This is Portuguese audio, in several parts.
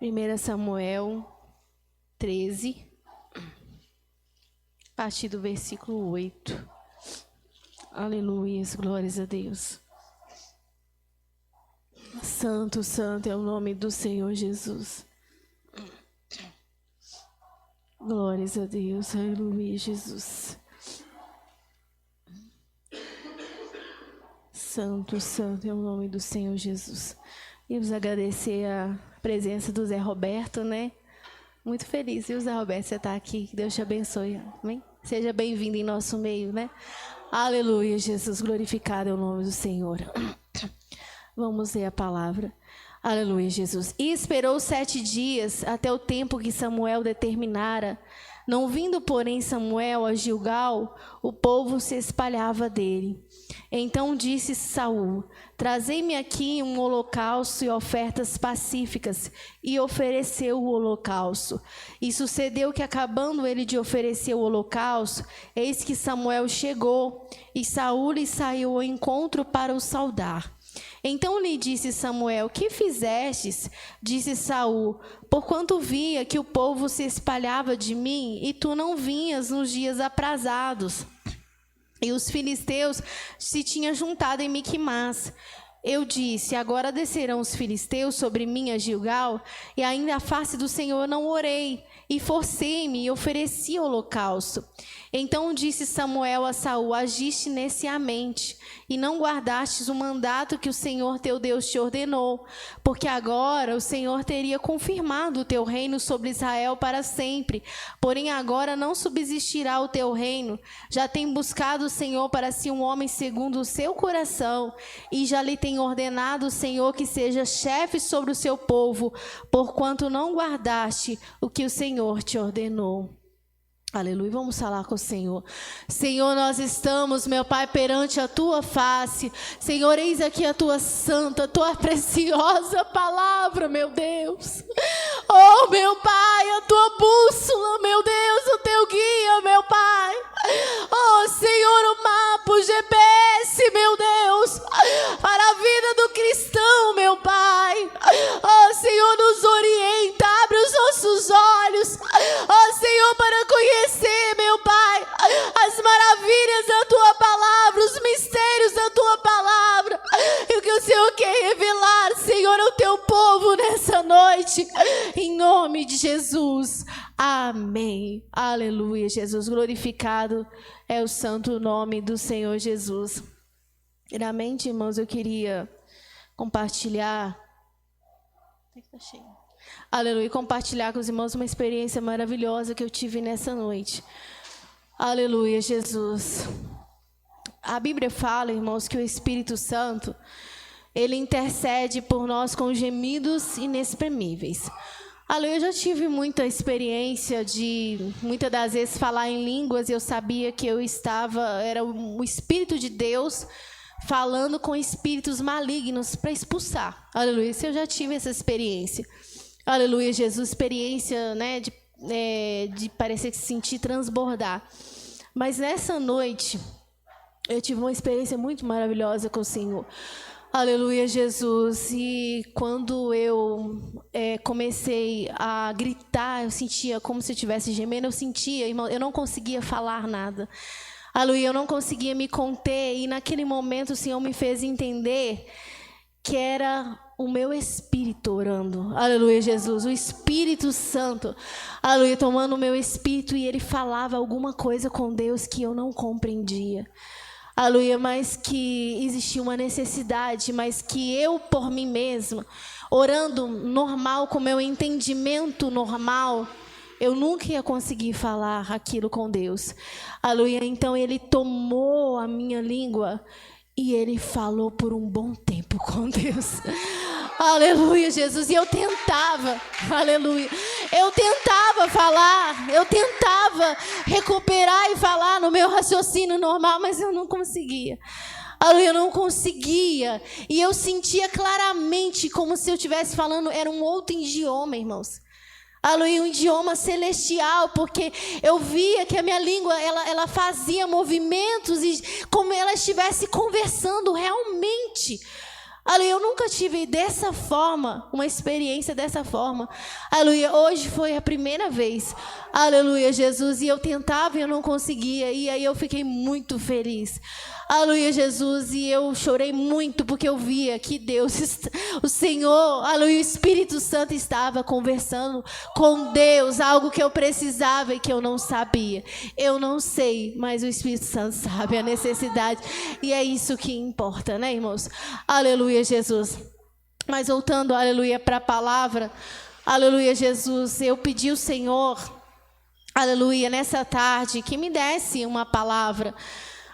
1 Samuel 13, a partir do versículo 8. Aleluia, glórias a Deus. Santo, santo é o nome do Senhor Jesus. Glórias a Deus, aleluia, Jesus. Santo, santo é o nome do Senhor Jesus. E vos agradecer a presença do Zé Roberto, né? Muito feliz, viu, Zé Roberto, você está aqui. Que Deus te abençoe. Amém? Seja bem-vindo em nosso meio, né? Aleluia, Jesus, glorificado é o nome do Senhor. Vamos ler a palavra. Aleluia, Jesus. E esperou 7 dias até o tempo que Samuel determinara. Não vindo, porém, Samuel a Gilgal, o povo se espalhava dele. Então disse Saul: trazei-me aqui um holocausto e ofertas pacíficas. E ofereceu o holocausto. E sucedeu que, acabando ele de oferecer o holocausto, eis que Samuel chegou, e Saul lhe saiu ao encontro para o saudar. Então lhe disse Samuel: que fizestes? Disse Saul: porquanto via que o povo se espalhava de mim, e tu não vinhas nos dias aprazados. E os filisteus se tinham juntado em Miquimás. Eu disse: agora descerão os filisteus sobre mim a Gilgal, e ainda a face do Senhor não orei, e forcei-me e ofereci holocausto. Então disse Samuel a Saul: agiste neciamente, e não guardastes o mandato que o Senhor teu Deus te ordenou, porque agora o Senhor teria confirmado o teu reino sobre Israel para sempre. Porém agora não subsistirá o teu reino. Já tem buscado o Senhor para si um homem segundo o seu coração, e já lhe tem ordenado o Senhor que seja chefe sobre o seu povo, porquanto não guardaste o que o Senhor te ordenou. Aleluia, vamos falar com o Senhor. Senhor, nós estamos, meu Pai, perante a Tua face. Senhor, eis aqui a Tua santa, a Tua preciosa palavra, meu Deus. Oh, meu Pai, a Tua bússola, meu Deus, o Teu guia, meu Pai. Oh, Senhor, o mapa, o GPS, meu Deus, para a vida do cristão, meu Pai. Oh, Senhor, nos orienta, abre os nossos olhos. Oh, Senhor, para conhecer, meu Pai, as maravilhas da Tua palavra, os mistérios da Tua palavra, e o que o Senhor quer revelar, Senhor, ao Teu povo nessa noite, em nome de Jesus, amém, aleluia. Jesus, glorificado é o santo nome do Senhor Jesus. Primeiramente, irmãos, eu queria compartilhar, aleluia, compartilhar com os irmãos uma experiência maravilhosa que eu tive nessa noite. Aleluia, Jesus. A Bíblia fala, irmãos, que o Espírito Santo, ele intercede por nós com gemidos inexprimíveis. Aleluia, eu já tive muita experiência de, muitas das vezes, falar em línguas, e eu sabia que era o Espírito de Deus falando com espíritos malignos para expulsar. Aleluia, eu já tive essa experiência. Aleluia, Jesus, experiência, né, de parecer que se sentir transbordar. Mas nessa noite, eu tive uma experiência muito maravilhosa com o Senhor. Aleluia, Jesus. E quando eu comecei a gritar, eu sentia como se eu estivesse gemendo, eu sentia, irmão, eu não conseguia falar nada. Aleluia, eu não conseguia me conter, e naquele momento o Senhor me fez entender que era o meu espírito orando. Aleluia, Jesus, o Espírito Santo, aleluia, tomando o meu espírito, e ele falava alguma coisa com Deus que eu não compreendia. Aleluia, mas que existia uma necessidade, mas que eu, por mim mesma, orando normal, com meu entendimento normal, eu nunca ia conseguir falar aquilo com Deus. Aleluia, então ele tomou a minha língua e ele falou por um bom tempo com Deus. Aleluia, Jesus. E eu tentava, aleluia, eu tentava falar, eu tentava recuperar e falar no meu raciocínio normal, mas eu não conseguia. Aleluia, eu não conseguia. E eu sentia claramente como se eu estivesse falando, era um outro idioma, irmãos. Aleluia, um idioma celestial, porque eu via que a minha língua, ela fazia movimentos e como ela estivesse conversando realmente. Aleluia, eu nunca tive dessa forma, uma experiência dessa forma. Aleluia, hoje foi a primeira vez. Aleluia, Jesus. E eu tentava e eu não conseguia. E aí eu fiquei muito feliz. Aleluia, Jesus. E eu chorei muito porque eu via que Deus, o Senhor, aleluia, o Espírito Santo estava conversando com Deus. Algo que eu precisava e que eu não sabia. Eu não sei, mas o Espírito Santo sabe a necessidade. E é isso que importa, né, irmãos? Aleluia, Jesus. Mas voltando, aleluia, para a palavra. Aleluia, Jesus. Eu pedi ao Senhor, aleluia, nessa tarde, que me desse uma palavra.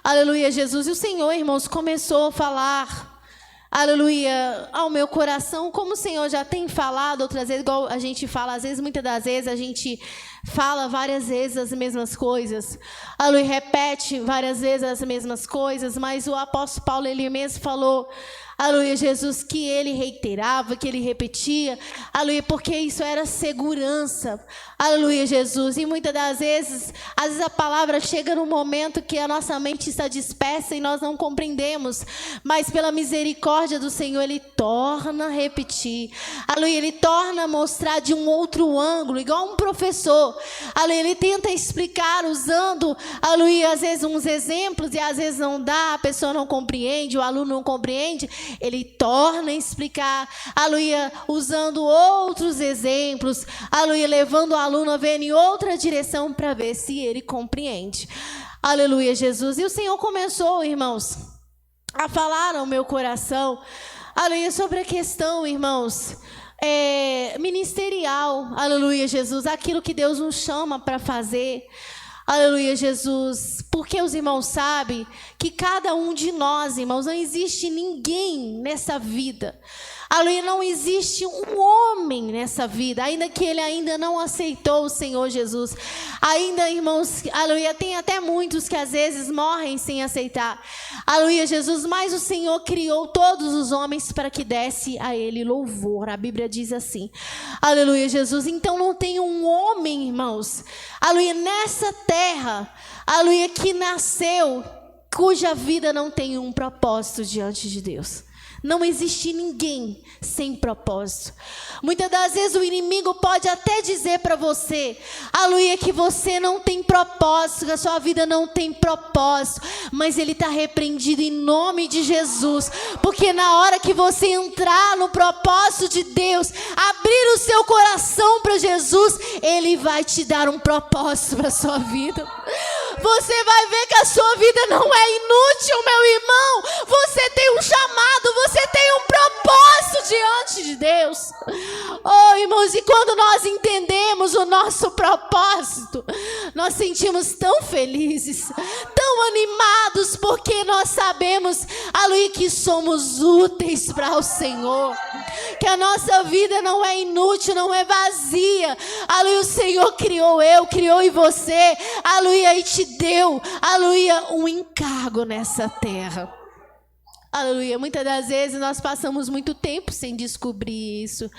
Aleluia, Jesus. E o Senhor, irmãos, começou a falar, aleluia, ao meu coração, como o Senhor já tem falado outras vezes, igual a gente fala, às vezes, muitas das vezes, a gente fala várias vezes as mesmas coisas, aleluia, repete várias vezes as mesmas coisas, mas o apóstolo Paulo, ele mesmo falou, aleluia, Jesus, que ele reiterava, que ele repetia, aleluia, porque isso era segurança, aleluia, Jesus. E muitas das vezes, às vezes a palavra chega num momento que a nossa mente está dispersa e nós não compreendemos, mas pela misericórdia do Senhor, ele torna a repetir, aleluia, ele torna a mostrar de um outro ângulo, igual um professor, aleluia, ele tenta explicar usando, aleluia, às vezes uns exemplos e às vezes não dá, a pessoa não compreende, o aluno não compreende. Ele torna a explicar, aleluia, usando outros exemplos, aleluia, levando o aluno a ver em outra direção para ver se ele compreende. Aleluia, Jesus. E o Senhor começou, irmãos, a falar ao meu coração, aleluia, sobre a questão, irmãos, ministerial, aleluia, Jesus, aquilo que Deus nos chama para fazer. Aleluia, Jesus, porque os irmãos sabem que cada um de nós, irmãos, não existe ninguém nessa vida. Aleluia, não existe um homem nessa vida, ainda que ele ainda não aceitou o Senhor Jesus. Ainda, irmãos, aleluia, tem até muitos que às vezes morrem sem aceitar. Aleluia, Jesus, mas o Senhor criou todos os homens para que desse a ele louvor. A Bíblia diz assim. Aleluia, Jesus. Então não tem um homem, irmãos, aleluia, nessa terra, aleluia, que nasceu, cuja vida não tem um propósito diante de Deus. Não existe ninguém sem propósito. Muitas das vezes o inimigo pode até dizer para você, aleluia, que você não tem propósito, que a sua vida não tem propósito, mas ele está repreendido em nome de Jesus, porque na hora que você entrar no propósito de Deus, abrir o seu coração para Jesus, ele vai te dar um propósito para a sua vida. Você vai ver que a sua vida não é inútil, meu irmão. Você tem um chamado, você tem um propósito diante de Deus. Oh, irmãos, e quando nós entendemos o nosso propósito, nós sentimos tão felizes, tão animados, porque nós sabemos, aleluia, que somos úteis para o Senhor, que a nossa vida não é inútil, não é vazia. Aleluia, o Senhor criou eu, criou em você, aleluia, e te deu, aleluia, um encargo nessa terra. Aleluia, muitas das vezes nós passamos muito tempo sem descobrir isso.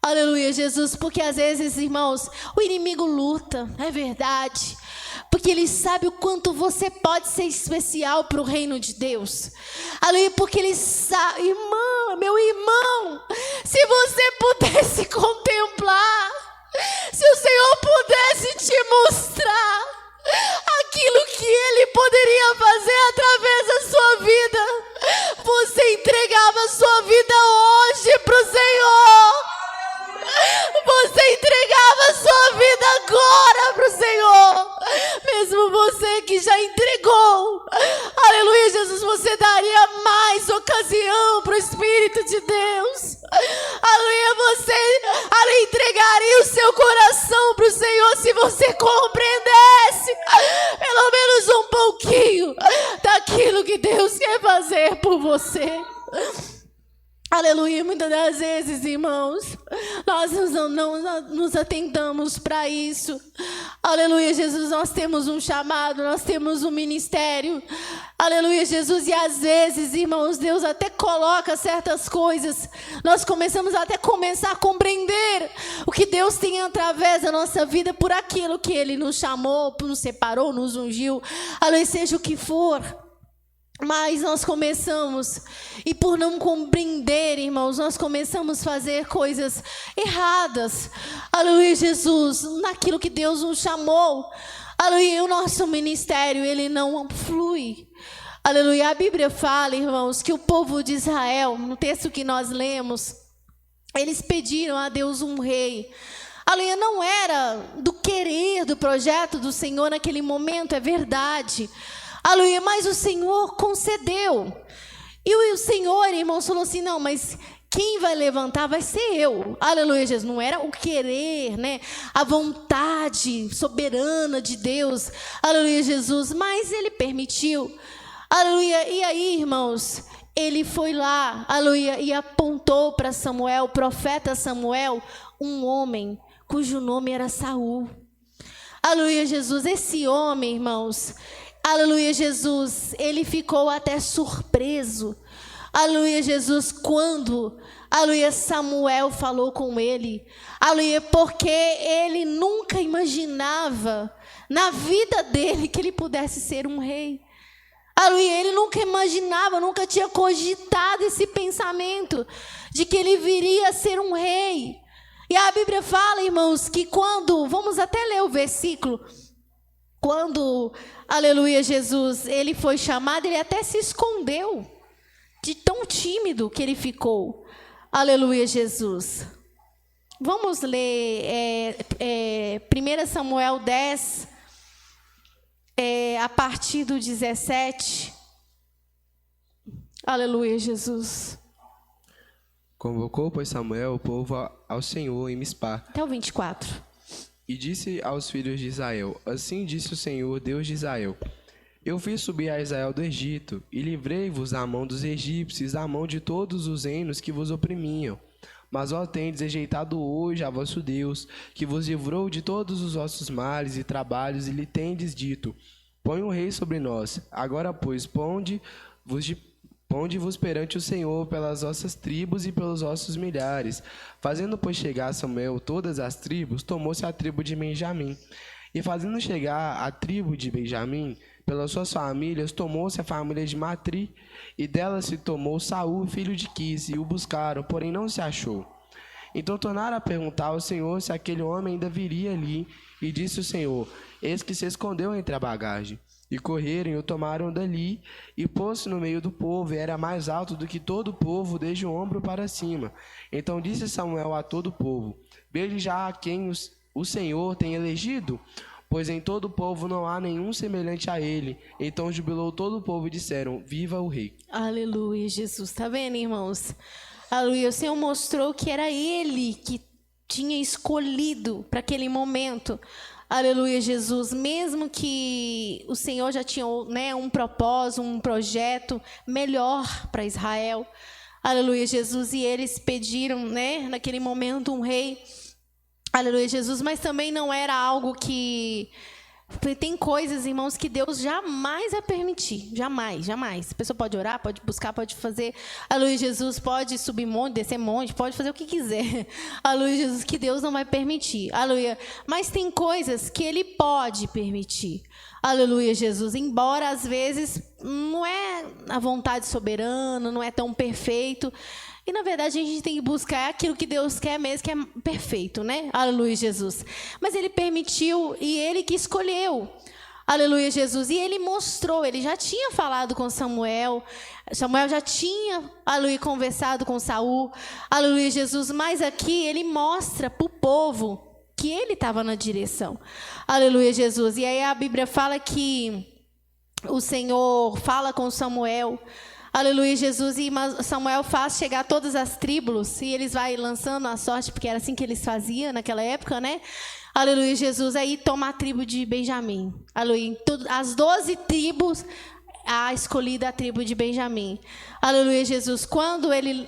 Aleluia, Jesus, porque às vezes, irmãos, o inimigo luta, é verdade, porque ele sabe o quanto você pode ser especial para o reino de Deus. Aleluia, porque ele sabe, irmã, meu irmão, se você pudesse contemplar, se o Senhor pudesse te mostrar aquilo que ele poderia fazer através da sua vida, você entregava a sua vida hoje para o Senhor. Você entregava a sua vida agora para o Senhor. Mesmo você que já entregou, aleluia, Jesus, você daria mais ocasião para o Espírito de Deus. Aleluia, você entregaria o seu coração para o Senhor se você compreendesse pelo menos um pouquinho daquilo que Deus quer fazer por você. Aleluia, muitas das vezes, irmãos, nós não nos atentamos para isso. Aleluia, Jesus, nós temos um chamado, nós temos um ministério. Aleluia, Jesus, e às vezes, irmãos, Deus até coloca certas coisas. Nós começamos até a compreender o que Deus tem através da nossa vida por aquilo que Ele nos chamou, nos separou, nos ungiu. Aleluia, seja o que for. Mas nós começamos, e por não compreender, irmãos, nós começamos a fazer coisas erradas. Aleluia, Jesus, naquilo que Deus nos chamou. Aleluia, e o nosso ministério, ele não flui. Aleluia, a Bíblia fala, irmãos, que o povo de Israel, no texto que nós lemos, eles pediram a Deus um rei. Aleluia, não era do querer, do projeto do Senhor naquele momento, é verdade. Aleluia, mas o Senhor concedeu. E o Senhor, irmãos, falou assim, não, mas quem vai levantar vai ser eu. Aleluia, Jesus. Não era o querer, né? A vontade soberana de Deus. Aleluia, Jesus. Mas ele permitiu. Aleluia. E aí, irmãos, ele foi lá, aleluia, e apontou para Samuel, o profeta Samuel, um homem cujo nome era Saul. Aleluia, Jesus. Esse homem, irmãos, aleluia, Jesus, ele ficou até surpreso. Aleluia, Jesus, quando, aleluia, Samuel falou com ele. Aleluia, porque ele nunca imaginava na vida dele que ele pudesse ser um rei. Aleluia, ele nunca imaginava, nunca tinha cogitado esse pensamento de que ele viria a ser um rei. E a Bíblia fala, irmãos, que quando, vamos até ler o versículo, quando, aleluia, Jesus, ele foi chamado, ele até se escondeu, de tão tímido que ele ficou. Aleluia, Jesus. Vamos ler 1 Samuel 10, a partir do 17. Aleluia, Jesus. Convocou, pois, Samuel o povo ao Senhor em Mispá. Até o 24. E disse aos filhos de Israel: Assim disse o Senhor, Deus de Israel: Eu fiz subir a Israel do Egito, e livrei-vos da mão dos egípcios, da mão de todos os reinos que vos oprimiam. Mas vós tendes rejeitado hoje a vosso Deus, que vos livrou de todos os vossos males e trabalhos, e lhe tendes dito: Põe um rei sobre nós. Agora, pois, ponde-vos perante o Senhor pelas vossas tribos e pelos vossos milhares. Fazendo, pois, chegar a Samuel todas as tribos, tomou-se a tribo de Benjamim. E fazendo chegar a tribo de Benjamim, pelas suas famílias, tomou-se a família de Matri, e dela se tomou Saul, filho de Quis, e o buscaram, porém não se achou. Então tornaram a perguntar ao Senhor se aquele homem ainda viria ali, e disse o Senhor: Eis que se escondeu entre a bagagem. E correram e o tomaram dali, e pôs-se no meio do povo, e era mais alto do que todo o povo, desde o ombro para cima. Então disse Samuel a todo o povo: Veja já a quem o Senhor tem elegido, pois em todo o povo não há nenhum semelhante a ele. Então jubilou todo o povo e disseram: Viva o rei. Aleluia, Jesus. Está vendo, irmãos? Aleluia. O Senhor mostrou que era ele que tinha escolhido para aquele momento. Aleluia, Jesus. Mesmo que o Senhor já tinha, né, um propósito, um projeto melhor para Israel. Aleluia, Jesus. E eles pediram, né, naquele momento, um rei. Aleluia, Jesus. Mas também não era algo que... Tem coisas, irmãos, que Deus jamais vai permitir. Jamais, jamais. A pessoa pode orar, pode buscar, pode fazer. Aleluia, Jesus. Pode subir monte, descer monte, pode fazer o que quiser. Aleluia, Jesus, que Deus não vai permitir. Aleluia. Mas tem coisas que Ele pode permitir. Aleluia, Jesus. Embora, às vezes, não é a vontade soberana, não é tão perfeito. E, na verdade, a gente tem que buscar aquilo que Deus quer mesmo, que é perfeito, né? Aleluia, Jesus. Mas Ele permitiu e Ele que escolheu. Aleluia, Jesus. E Ele mostrou, Ele já tinha falado com Samuel. Samuel já tinha, aleluia, conversado com Saul. Aleluia, Jesus. Mas aqui Ele mostra para o povo que Ele estava na direção. Aleluia, Jesus. E aí a Bíblia fala que o Senhor fala com Samuel. Aleluia, Jesus. E Samuel faz chegar todas as tribos, e eles vão lançando a sorte, porque era assim que eles faziam naquela época, né? Aleluia, Jesus. Aí toma a tribo de Benjamim. Aleluia. As 12 tribos, a escolhida a tribo de Benjamim. Aleluia, Jesus. Quando ele,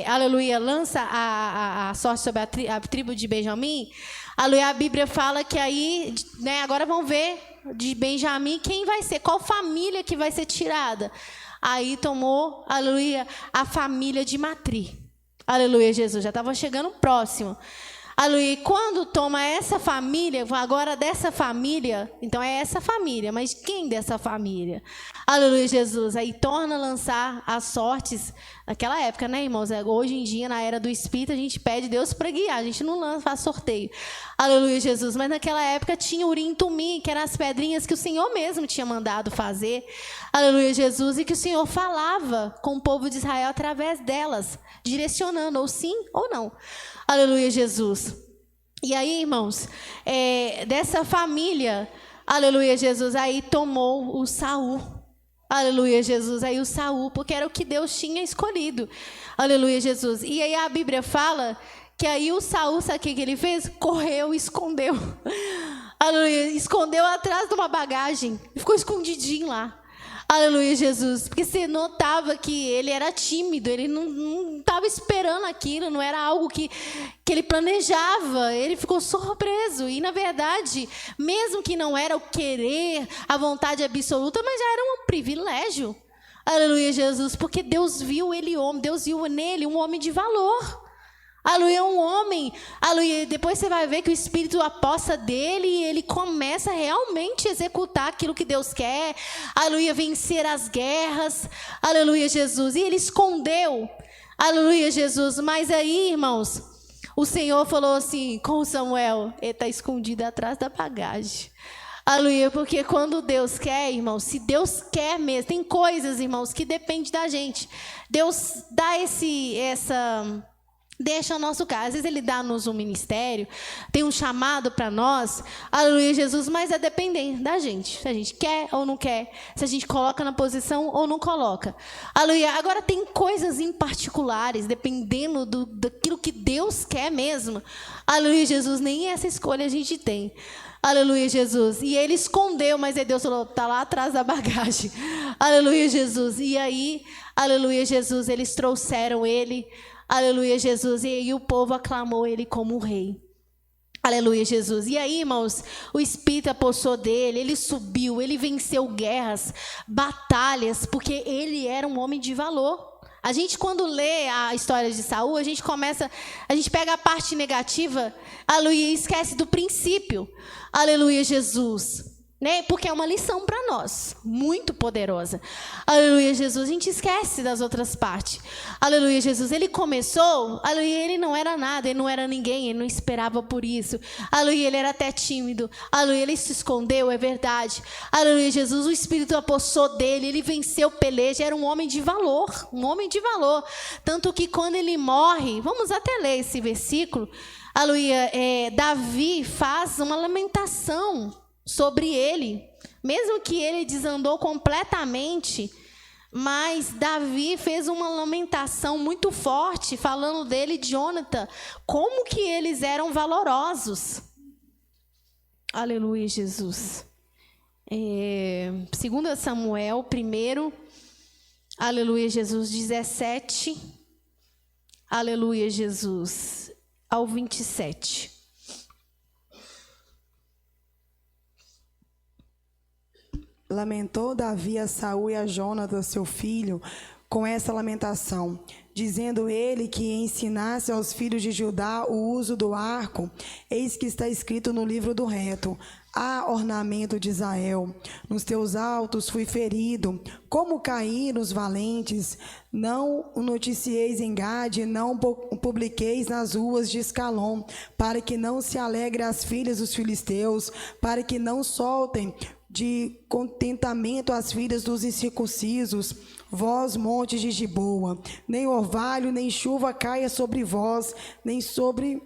aleluia, lança a sorte sobre a tribo de Benjamim, aleluia, a Bíblia fala que aí, né, agora vamos ver de Benjamim quem vai ser, qual família que vai ser tirada. Aí tomou, aleluia, a família de Matri. Aleluia, Jesus. Já estava chegando próximo. Aleluia. E quando toma essa família, agora dessa família, então é essa família, mas quem dessa família? Aleluia, Jesus. Aí torna a lançar as sortes, naquela época, né, irmãos? Hoje em dia, na era do Espírito, a gente pede Deus para guiar, a gente não lança, faz sorteio. Aleluia, Jesus. Mas naquela época tinha Urim e Tumim, que eram as pedrinhas que o Senhor mesmo tinha mandado fazer. Aleluia, Jesus. E que o Senhor falava com o povo de Israel através delas, direcionando, ou sim ou não. Aleluia, Jesus. E aí, irmãos, dessa família, aleluia, Jesus, aí tomou o Saul. Aleluia, Jesus. Aí o Saul, porque era o que Deus tinha escolhido. Aleluia, Jesus. E aí a Bíblia fala que aí o Saul, sabe o que ele fez? Correu e escondeu. Aleluia. Escondeu atrás de uma bagagem. Ficou escondidinho lá. Aleluia, Jesus. Porque você notava que ele era tímido, ele não estava esperando aquilo, não era algo que ele planejava. Ele ficou surpreso. E, na verdade, mesmo que não era o querer, a vontade absoluta, mas já era um privilégio. Aleluia, Jesus. Porque Deus viu ele homem, Deus viu nele um homem de valor. Aleluia, um homem, aleluia, depois você vai ver que o Espírito aposta dele e ele começa a realmente executar aquilo que Deus quer, aleluia, vencer as guerras, aleluia, Jesus, e ele escondeu, aleluia, Jesus, mas aí, irmãos, o Senhor falou assim com Samuel, ele está escondido atrás da bagagem, aleluia, porque quando Deus quer, irmãos, se Deus quer mesmo, tem coisas, irmãos, que depende da gente, Deus dá deixa o nosso caso. Às vezes ele dá-nos um ministério, tem um chamado para nós, aleluia, Jesus, mas é dependente da gente, se a gente quer ou não quer, se a gente coloca na posição ou não coloca, aleluia. Agora tem coisas em particulares, dependendo daquilo que Deus quer mesmo, aleluia, Jesus, nem essa escolha a gente tem, aleluia, Jesus, e ele escondeu, mas aí Deus falou, está lá atrás da bagagem, aleluia, Jesus, e aí, aleluia, Jesus, eles trouxeram ele, aleluia, Jesus. E aí o povo aclamou ele como rei. Aleluia, Jesus. E aí, irmãos, o Espírito apossou dele, ele subiu, ele venceu guerras, batalhas, porque ele era um homem de valor. A gente, quando lê a história de Saul, a gente pega a parte negativa, aleluia, e esquece do princípio. Aleluia, Jesus. Né? Porque é uma lição para nós, muito poderosa. Aleluia, Jesus. A gente esquece das outras partes. Aleluia, Jesus. Ele começou, aleluia, ele não era nada, ele não era ninguém, ele não esperava por isso. Aleluia, ele era até tímido. Aleluia, ele se escondeu, é verdade. Aleluia, Jesus. O Espírito apossou dele, ele venceu peleja, era um homem de valor, um homem de valor. Tanto que quando ele morre, vamos até ler esse versículo, aleluia, Davi faz uma lamentação sobre ele, mesmo que ele desandou completamente, mas Davi fez uma lamentação muito forte, falando dele, de Jonathan, como que eles eram valorosos. Aleluia, Jesus. 2 Samuel, 1, aleluia, Jesus, 17, aleluia, Jesus, ao 27. Lamentou Davi a Saul e a Jonathan, seu filho, com essa lamentação, dizendo ele que ensinasse aos filhos de Judá o uso do arco. Eis que está escrito no livro do reto: há ornamento de Israel. Nos teus altos fui ferido. Como caíram os valentes. Não o noticieis em Gade, não o publiqueis nas ruas de Escalom, para que não se alegre as filhas dos filisteus, para que não soltem de contentamento as filhas dos incircuncisos, vós, montes de Giboa, nem orvalho, nem chuva caia sobre vós, nem sobre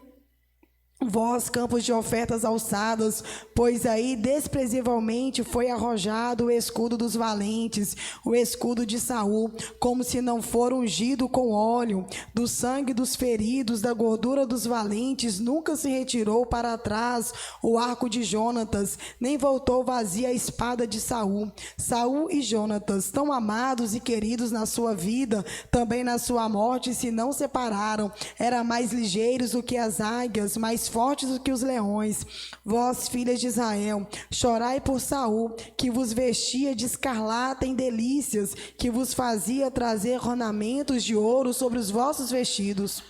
vós, campos de ofertas alçadas, pois aí desprezivelmente foi arrojado o escudo dos valentes, o escudo de Saul, como se não for ungido com óleo. Do sangue dos feridos, da gordura dos valentes, nunca se retirou para trás o arco de Jonatas, nem voltou vazia a espada de Saul. Saul e Jonatas, tão amados e queridos na sua vida, também na sua morte se não separaram. Eram mais ligeiros do que as águias, mais fortes do que os leões. Vós, filhas de Israel, chorai por Saul, que vos vestia de escarlata em delícias, que vos fazia trazer ornamentos de ouro sobre os vossos vestidos.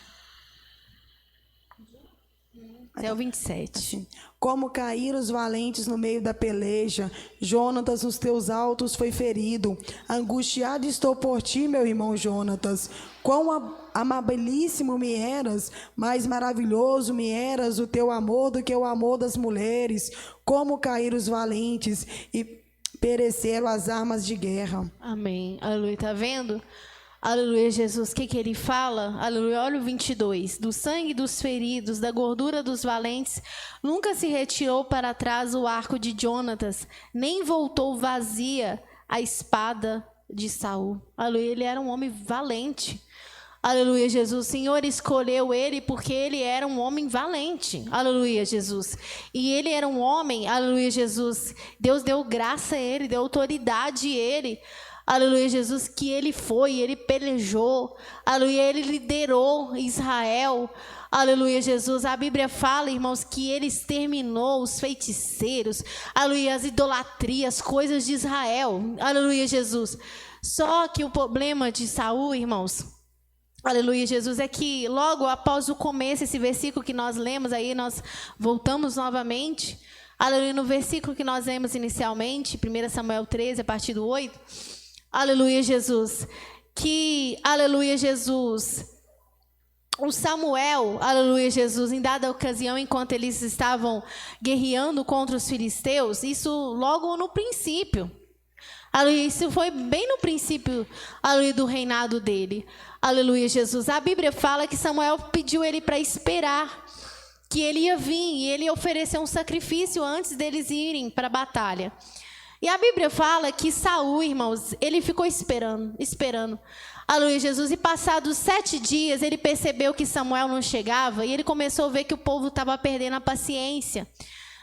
Até o 27. Assim, como caíram os valentes no meio da peleja, Jonatas, nos teus altos foi ferido. Angustiado estou por ti, meu irmão Jonatas. Quão amabilíssimo me eras, mais maravilhoso me eras o teu amor do que o amor das mulheres. Como caíram os valentes e pereceram as armas de guerra. Amém. Aleluia. Tá vendo? Aleluia, Jesus. O que ele fala? Aleluia. Olha o 22. Do sangue dos feridos, da gordura dos valentes, nunca se retirou para trás o arco de Jonatas, nem voltou vazia a espada de Saul. Aleluia. Ele era um homem valente. Aleluia, Jesus. O Senhor escolheu ele porque ele era um homem valente. Aleluia, Jesus. E ele era um homem, aleluia, Jesus. Deus deu graça a ele, deu autoridade a ele. Aleluia, Jesus, que ele pelejou. Aleluia, ele liderou Israel. Aleluia, Jesus. A Bíblia fala, irmãos, que ele exterminou os feiticeiros. Aleluia, as idolatrias, coisas de Israel. Aleluia, Jesus. Só que o problema de Saul, irmãos, aleluia, Jesus, é que logo após o começo, esse versículo que nós lemos, aí nós voltamos novamente, aleluia, no versículo que nós lemos inicialmente, 1 Samuel 13, a partir do 8, aleluia, Jesus, que, aleluia, Jesus, o Samuel, aleluia, Jesus, em dada ocasião, enquanto eles estavam guerreando contra os filisteus, isso logo no princípio, aleluia, isso foi bem no princípio, aleluia, do reinado dele. Aleluia, Jesus. A Bíblia fala que Samuel pediu ele para esperar, que ele ia vir e ele ia oferecer um sacrifício antes deles irem para a batalha. E a Bíblia fala que Saul, irmãos, ele ficou esperando. Aleluia, Jesus. E passados 7 dias, ele percebeu que Samuel não chegava e ele começou a ver que o povo estava perdendo a paciência.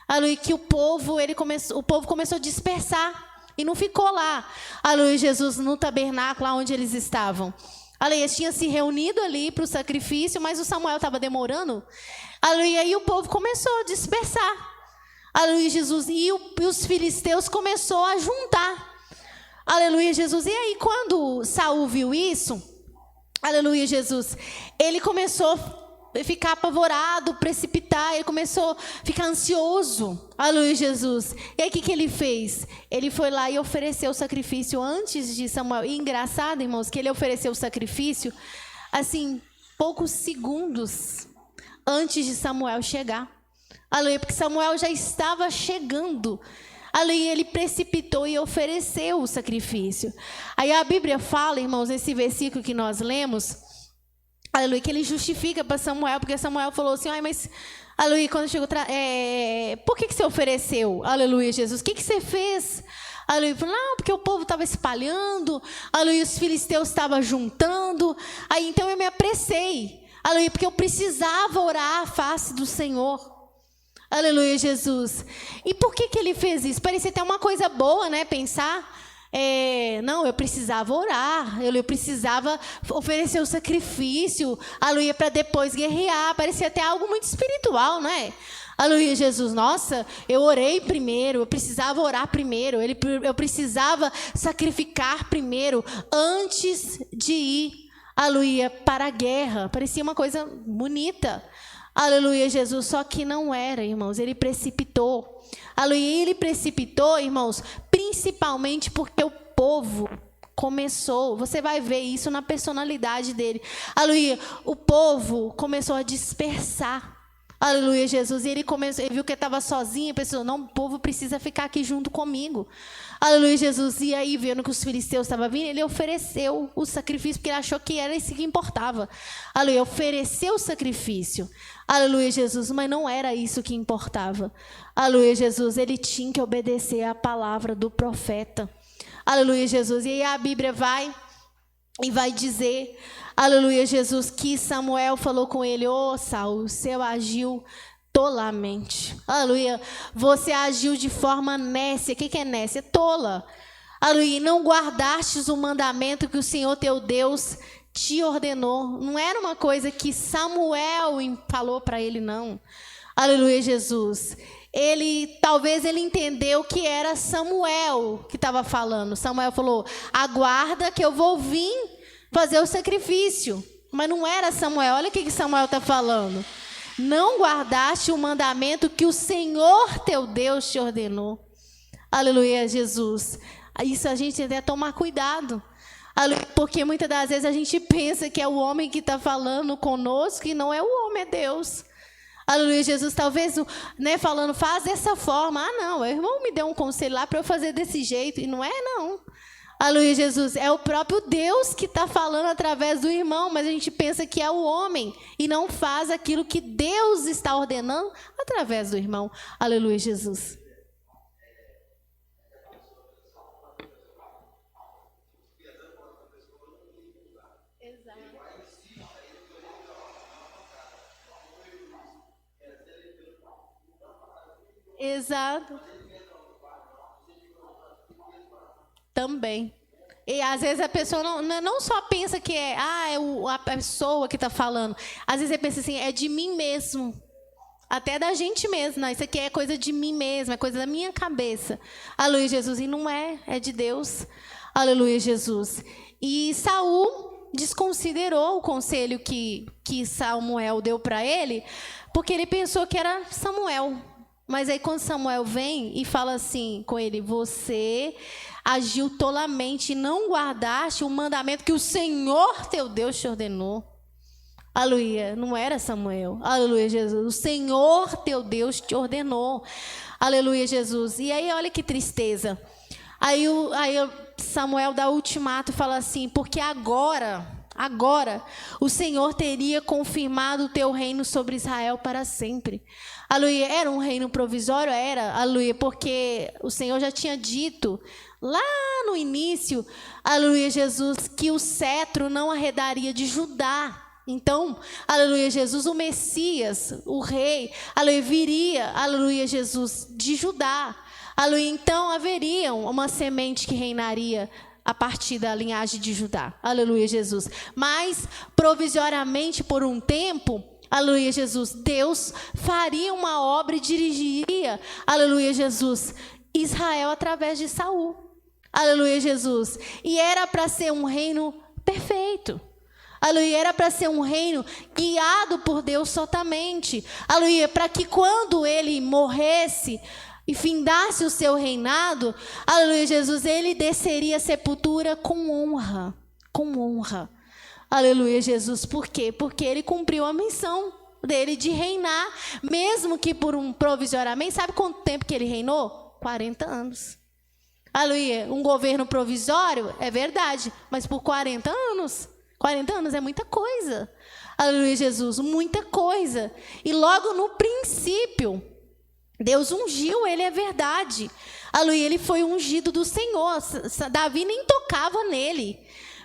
Aleluia, que o povo começou a dispersar e não ficou lá. Aleluia, Jesus, no tabernáculo, lá onde eles estavam. Aleluia, eles tinham se reunido ali para o sacrifício, mas o Samuel estava demorando. Aleluia, e o povo começou a dispersar. Aleluia, Jesus, e os filisteus começaram a juntar. Aleluia, Jesus. E aí, quando Saul viu isso, aleluia, Jesus, ele começou a ficar apavorado, precipitar, ele começou a ficar ansioso. Aleluia, Jesus. E aí, o que ele fez? Ele foi lá e ofereceu o sacrifício antes de Samuel. E engraçado, irmãos, que ele ofereceu o sacrifício, assim, poucos segundos antes de Samuel chegar. Aleluia, porque Samuel já estava chegando. Aleluia, ele precipitou e ofereceu o sacrifício. Aí a Bíblia fala, irmãos, nesse versículo que nós lemos, aleluia, que ele justifica para Samuel, porque Samuel falou assim, ai, mas, aleluia, quando chegou, por que você ofereceu? Aleluia, Jesus, o que você fez? Aleluia, falou, não, porque o povo estava espalhando, aleluia, os filisteus estavam juntando, aí então eu me apressei, aleluia, porque eu precisava orar à face do Senhor. Aleluia, Jesus. E por que ele fez isso? Parecia até uma coisa boa, né? Pensar, não, eu precisava orar, eu precisava oferecer o sacrifício, aleluia, para depois guerrear. Parecia até algo muito espiritual, né? Aleluia, Jesus. Nossa, eu orei primeiro, eu precisava orar primeiro, eu precisava sacrificar primeiro, antes de ir, aleluia, para a guerra. Parecia uma coisa bonita. Aleluia, Jesus, só que não era, irmãos, ele precipitou. Aleluia, ele precipitou, irmãos, principalmente porque o povo começou, você vai ver isso na personalidade dele. Aleluia, o povo começou a dispersar. Aleluia, Jesus, e ele viu que estava sozinho, pensou, não, o povo precisa ficar aqui junto comigo. Aleluia, Jesus, e aí vendo que os filisteus estavam vindo, ele ofereceu o sacrifício, porque ele achou que era isso que importava. Aleluia, ofereceu o sacrifício. Aleluia, Jesus, mas não era isso que importava. Aleluia, Jesus, ele tinha que obedecer à palavra do profeta. Aleluia, Jesus, e aí a Bíblia vai dizer, aleluia, Jesus, que Samuel falou com ele, Saul, você agiu tolamente. Aleluia, você agiu de forma nécia. O que é nécia? Tola. Aleluia, não guardastes o mandamento que o Senhor teu Deus te ordenou. Não era uma coisa que Samuel falou para ele, não. Aleluia, Jesus. Talvez ele entendeu que era Samuel que estava falando. Samuel falou, aguarda que eu vou vir fazer o sacrifício. Mas não era Samuel. Olha o que Samuel está falando. não guardaste o mandamento que o Senhor teu Deus te ordenou. Aleluia, Jesus. Isso a gente tem que tomar cuidado. Porque muitas das vezes a gente pensa que é o homem que está falando conosco e não é o homem, é Deus. Aleluia, Jesus, talvez, né, falando, faz dessa forma. Ah, não, o irmão me deu um conselho lá para eu fazer desse jeito. E não é, não. Aleluia, Jesus, é o próprio Deus que está falando através do irmão, mas a gente pensa que é o homem e não faz aquilo que Deus está ordenando através do irmão. Aleluia, Jesus. Exato. Também. E às vezes a pessoa não só pensa que é a pessoa que está falando. Às vezes ele pensa assim, é de mim mesmo. Até da gente mesmo. Não, isso aqui é coisa de mim mesmo, é coisa da minha cabeça. Aleluia, Jesus. E não é de Deus. Aleluia, Jesus. E Saul desconsiderou o conselho que Samuel deu para ele, porque ele pensou que era Samuel. Mas aí quando Samuel vem e fala assim com ele, você agiu tolamente e não guardaste o mandamento que o Senhor teu Deus te ordenou. Aleluia, não era Samuel. Aleluia, Jesus. O Senhor teu Deus te ordenou. Aleluia, Jesus. E aí olha que tristeza. Aí Samuel dá o ultimato e fala assim, porque agora o Senhor teria confirmado o teu reino sobre Israel para sempre. Aleluia, era um reino provisório? Era, aleluia, porque o Senhor já tinha dito lá no início, aleluia, Jesus, que o cetro não arredaria de Judá. Então, aleluia, Jesus, o Messias, o rei, aleluia, viria, aleluia, Jesus, de Judá. Aleluia, então haveria uma semente que reinaria a partir da linhagem de Judá. Aleluia, Jesus. Mas, provisoriamente, por um tempo, aleluia, Jesus, Deus faria uma obra e dirigiria, aleluia, Jesus, Israel através de Saul. Aleluia, Jesus. E era para ser um reino perfeito. Aleluia, era para ser um reino guiado por Deus somente. Aleluia, para que quando ele morresse e findasse o seu reinado, aleluia, Jesus, ele desceria a sepultura com honra. Com honra. Aleluia, Jesus. Por quê? Porque ele cumpriu a missão dele de reinar, mesmo que por provisoriamente. Sabe quanto tempo que ele reinou? 40 anos. Aleluia. Um governo provisório, é verdade, mas por 40 anos. 40 anos é muita coisa. Aleluia, Jesus, muita coisa. E logo no princípio, Deus ungiu ele, é verdade. Aleluia, ele foi ungido do Senhor. Davi nem tocava nele.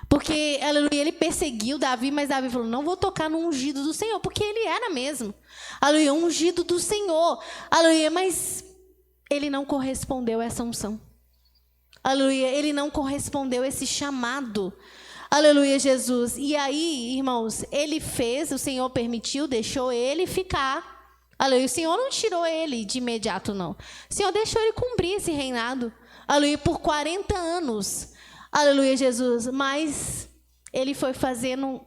Porque, aleluia, ele perseguiu Davi, mas Davi falou, não vou tocar no ungido do Senhor, porque ele era mesmo. Aleluia, ungido do Senhor. Aleluia, mas ele não correspondeu a essa unção. Aleluia, ele não correspondeu a esse chamado. Aleluia, Jesus. E aí, irmãos, ele fez, o Senhor permitiu, deixou ele ficar. Aleluia, o Senhor não tirou ele de imediato, não. O Senhor deixou ele cumprir esse reinado. Aleluia, por 40 anos. Aleluia, Jesus. Mas ele foi fazendo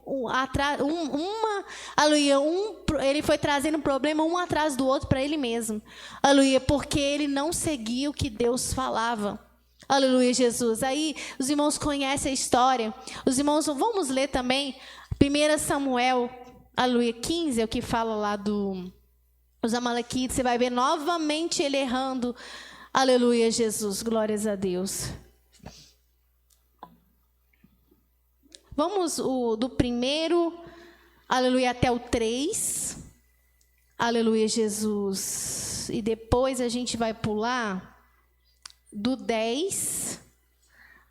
ele foi trazendo problema um atrás do outro para ele mesmo. Aleluia, porque ele não seguia o que Deus falava. Aleluia, Jesus. Aí os irmãos conhecem a história. Os irmãos, vamos ler também 1 Samuel, aleluia, 15, é o que fala lá dos Amalequitas. Você vai ver novamente ele errando. Aleluia, Jesus. Glórias a Deus. Vamos do primeiro, aleluia, até o 3. Aleluia, Jesus. E depois a gente vai pular do 10.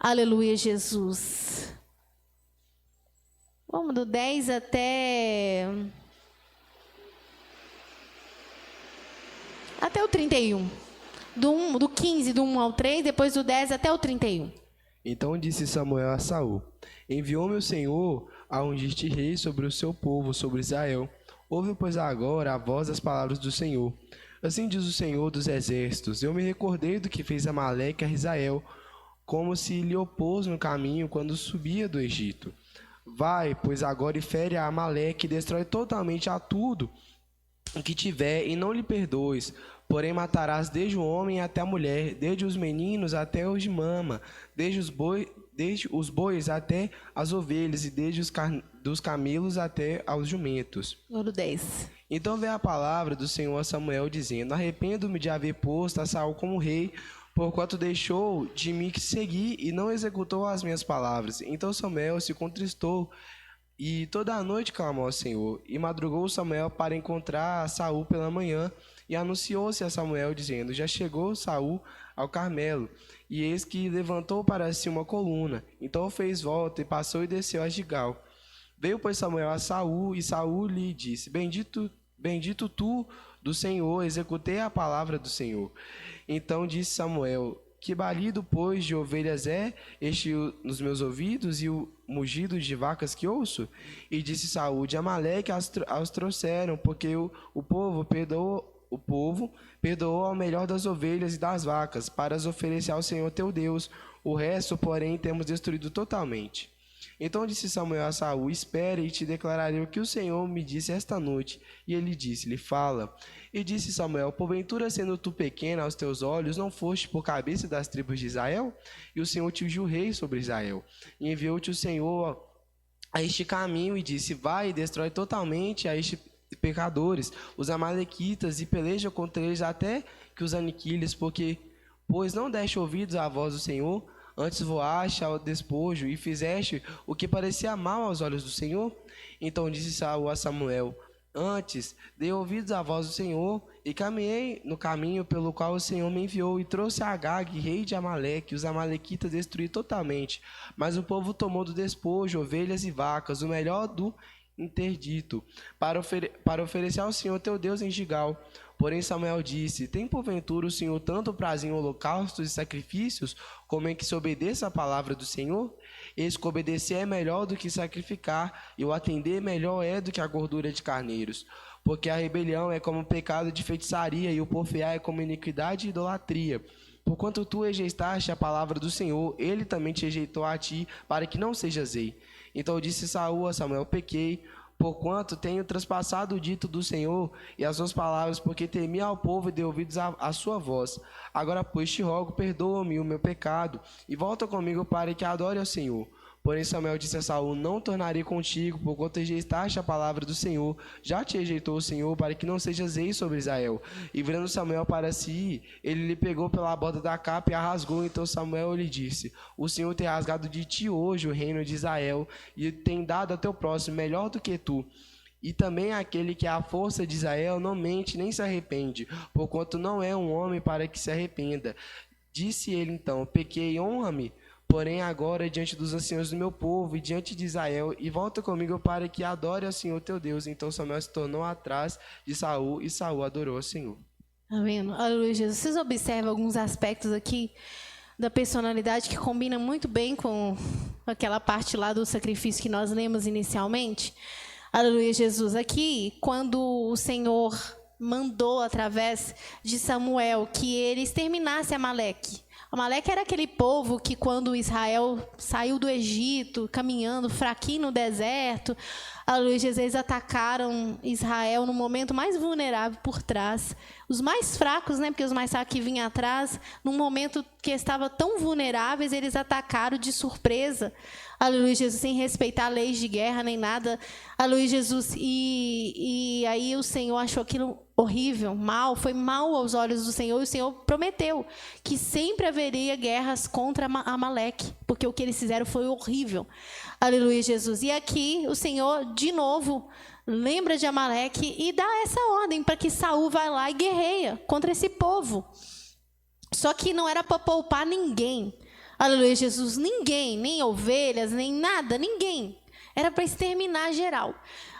Aleluia, Jesus. Vamos do 10 até o 31. Do 15, do 1 ao 3, depois do 10 até o 31. Então disse Samuel a Saul: enviou-me o Senhor a ungir-te rei sobre o seu povo, sobre Israel. Ouve, pois, agora a voz das palavras do Senhor. Assim diz o Senhor dos exércitos: eu me recordei do que fez Amaleque a Israel, como se lhe opôs no caminho quando subia do Egito. Vai, pois, agora e fere a Amaleque e destrói totalmente a tudo o que tiver e não lhe perdoes. Porém matarás desde o homem até a mulher, desde os meninos até os de mama, desde os bois até as ovelhas, e desde dos camelos até aos jumentos. Número 10. Então veio a palavra do Senhor a Samuel, dizendo: Arrependo-me de haver posto a Saul como rei, porquanto deixou de me seguir e não executou as minhas palavras. Então Samuel se contristou e toda a noite clamou ao Senhor. E madrugou Samuel para encontrar a Saul pela manhã, e anunciou-se a Samuel, dizendo: Já chegou Saul ao Carmelo, e eis que levantou para si uma coluna. Então fez volta e passou e desceu a Gigal. Veio, pois, Samuel a Saul, e Saul lhe disse: Bendito tu do Senhor, executei a palavra do Senhor. Então disse Samuel: Que balido, pois, de ovelhas é este nos meus ouvidos, e o mugido de vacas que ouço? E disse Saul: De Amaleque as trouxeram, porque o povo perdoou ao melhor das ovelhas e das vacas, para as oferecer ao Senhor teu Deus. O resto, porém, temos destruído totalmente. Então disse Samuel a Saul: Espere, e te declararei o que o Senhor me disse esta noite. E ele disse-lhe: Fala. E disse Samuel: Porventura, sendo tu pequena aos teus olhos, não foste por cabeça das tribos de Israel? E o Senhor te ungiu rei sobre Israel. E enviou-te o Senhor a este caminho, e disse: Vai e destrói totalmente a estes pecadores, os amalequitas, e peleja contra eles até que os aniquiles, pois não deste ouvidos à voz do Senhor, antes voaste ao despojo e fizeste o que parecia mal aos olhos do Senhor. Então disse Saul a Samuel: Antes dei ouvidos à voz do Senhor, e caminhei no caminho pelo qual o Senhor me enviou, e trouxe a Agag, rei de Amaleque, os amalequitas destruí totalmente. Mas o povo tomou do despojo ovelhas e vacas, o melhor do interdito, para oferecer ao Senhor teu Deus em Gigal. Porém Samuel disse: Tem porventura o Senhor tanto prazer em holocaustos e sacrifícios, como em que se obedeça a palavra do Senhor? Eis que obedecer é melhor do que sacrificar, e o atender melhor é do que a gordura de carneiros. Porque a rebelião é como pecado de feitiçaria, e o porfiar é como iniquidade e idolatria. Porquanto tu rejeitaste a palavra do Senhor, ele também te rejeitou a ti, para que não sejas rei. Então disse Saul a Samuel: Pequei, porquanto tenho traspassado o dito do Senhor e as suas palavras, porque temi ao povo e dei ouvidos à sua voz. Agora, pois, te rogo, perdoa-me o meu pecado, e volta comigo para que adore ao Senhor. Porém Samuel disse a Saul: Não tornarei contigo, porquanto rejeitaste a palavra do Senhor. Já te rejeitou o Senhor, para que não sejas rei sobre Israel. E virando Samuel para si, ele lhe pegou pela borda da capa e a rasgou. Então Samuel lhe disse: O Senhor tem rasgado de ti hoje o reino de Israel, e tem dado ao teu próximo melhor do que tu. E também aquele que é a força de Israel não mente nem se arrepende, porquanto não é um homem para que se arrependa. Disse ele então: Pequei, honra-me, porém agora diante dos anciãos do meu povo e diante de Israel, e volta comigo para que adore ao Senhor teu Deus. Então Samuel se tornou atrás de Saul, e Saul adorou ao Senhor. Tá vendo? Aleluia, Jesus. Vocês observam alguns aspectos aqui da personalidade que combina muito bem com aquela parte lá do sacrifício que nós lemos inicialmente? Aleluia, Jesus. Aqui, quando o Senhor mandou através de Samuel que ele exterminasse Amaleque. Amaleque era aquele povo que, quando Israel saiu do Egito, caminhando fraquinho no deserto, aleluia, eles atacaram Israel no momento mais vulnerável por trás. Os mais fracos, né? Porque os mais fracos que vinham atrás, num momento que estavam tão vulneráveis, eles atacaram de surpresa. Aleluia, Jesus, sem respeitar leis de guerra nem nada. Aleluia, Jesus. E aí o Senhor achou aquilo horrível, mal, foi mal aos olhos do Senhor. E o Senhor prometeu que sempre haveria guerras contra Amaleque, porque o que eles fizeram foi horrível. Aleluia, Jesus. E aqui o Senhor, de novo, lembra de Amaleque e dá essa ordem para que Saul vá lá e guerreia contra esse povo. Só que não era para poupar ninguém. Aleluia, Jesus, ninguém, nem ovelhas, nem nada, ninguém. Era para exterminar geral.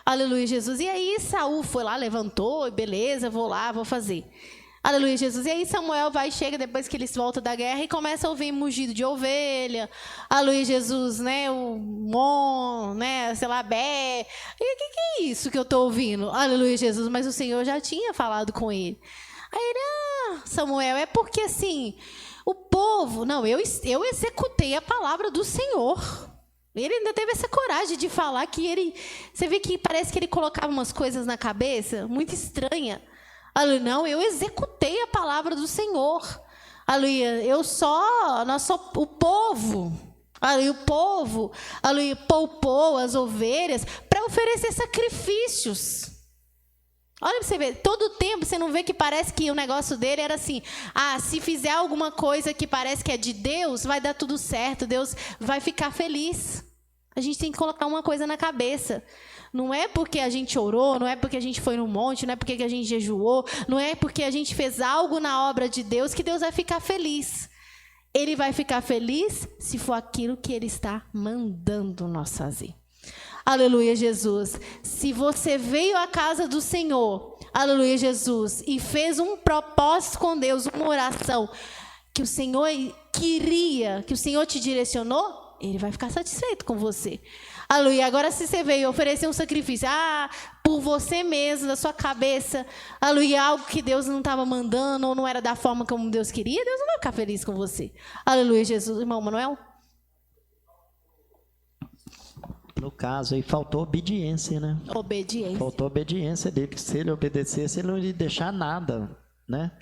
Aleluia, Jesus. E aí Saul foi lá, levantou, beleza, vou lá, vou fazer. Aleluia, Jesus. E aí Samuel vai, chega depois que eles voltam da guerra e começa a ouvir mugido de ovelha. Aleluia, Jesus, né? O mon, né? Sei lá, bé. E o que é isso que eu estou ouvindo? Aleluia, Jesus. Mas o Senhor já tinha falado com ele. Aí ele, Samuel, é porque assim, o povo... Não, eu executei a palavra do Senhor. Ele ainda teve essa coragem de falar que ele... Você vê que parece que ele colocava umas coisas na cabeça muito estranha. Aleluia, não, eu executei a palavra do Senhor. Aleluia, nós só o povo. Aleluia, o povo, aleluia, poupou as ovelhas para oferecer sacrifícios. Olha para você ver, todo o tempo você não vê que parece que o negócio dele era assim, se fizer alguma coisa que parece que é de Deus, vai dar tudo certo, Deus vai ficar feliz. A gente tem que colocar uma coisa na cabeça. Não é porque a gente orou, não é porque a gente foi no monte, não é porque a gente jejuou, não é porque a gente fez algo na obra de Deus que Deus vai ficar feliz. Ele vai ficar feliz se for aquilo que Ele está mandando nós fazer. Aleluia, Jesus. Se você veio à casa do Senhor, aleluia, Jesus, e fez um propósito com Deus, uma oração que o Senhor queria, que o Senhor te direcionou, Ele vai ficar satisfeito com você. Aleluia. Agora, se você veio oferecer um sacrifício, por você mesmo, da sua cabeça, aleluia, algo que Deus não estava mandando, ou não era da forma como Deus queria, Deus não vai ficar feliz com você. Aleluia, Jesus. Irmão Manuel? No caso aí, faltou obediência, né? Obediência. Faltou obediência dele, que se ele obedecesse, ele não ia deixar nada, né?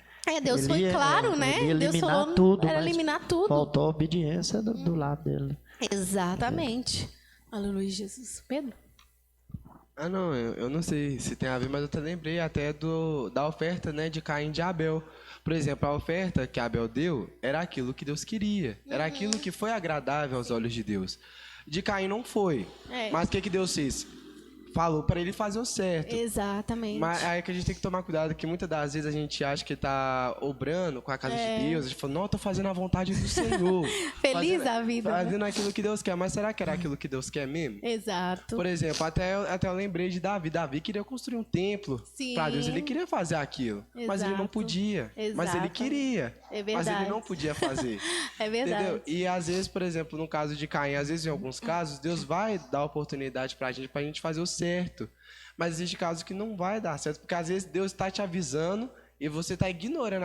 Deus ele foi claro, né? Ele ia Deus eliminar falou, tudo, era eliminar tudo. Faltou obediência do lado dele. Exatamente. Aleluia, Jesus. Pedro? Não, eu não sei se tem a ver, mas eu até lembrei até da oferta, né, de Caim e de Abel. Por exemplo, a oferta que Abel deu era aquilo que Deus queria, era aquilo que foi agradável aos olhos de Deus. De Caim não foi. Mas o que Deus fez? Falou para ele fazer o certo. Exatamente. Mas aí que a gente tem que tomar cuidado, que muitas das vezes a gente acha que está obrando com a casa de Deus. A gente fala, não, eu estou fazendo a vontade do Senhor. Feliz a vida. Fazendo aquilo que Deus quer. Mas será que era aquilo que Deus quer mesmo? Exato. Por exemplo, até eu lembrei de Davi. Davi queria construir um templo para Deus. Ele queria fazer aquilo. Exato. Mas ele não podia. Exato. Mas ele queria. É verdade. Mas ele não podia fazer. É verdade. Entendeu? E às vezes, por exemplo, no caso de Caim, às vezes em alguns casos, Deus vai dar oportunidade pra gente fazer o certo. Mas existe casos que não vai dar certo, porque às vezes Deus está te avisando e você está ignorando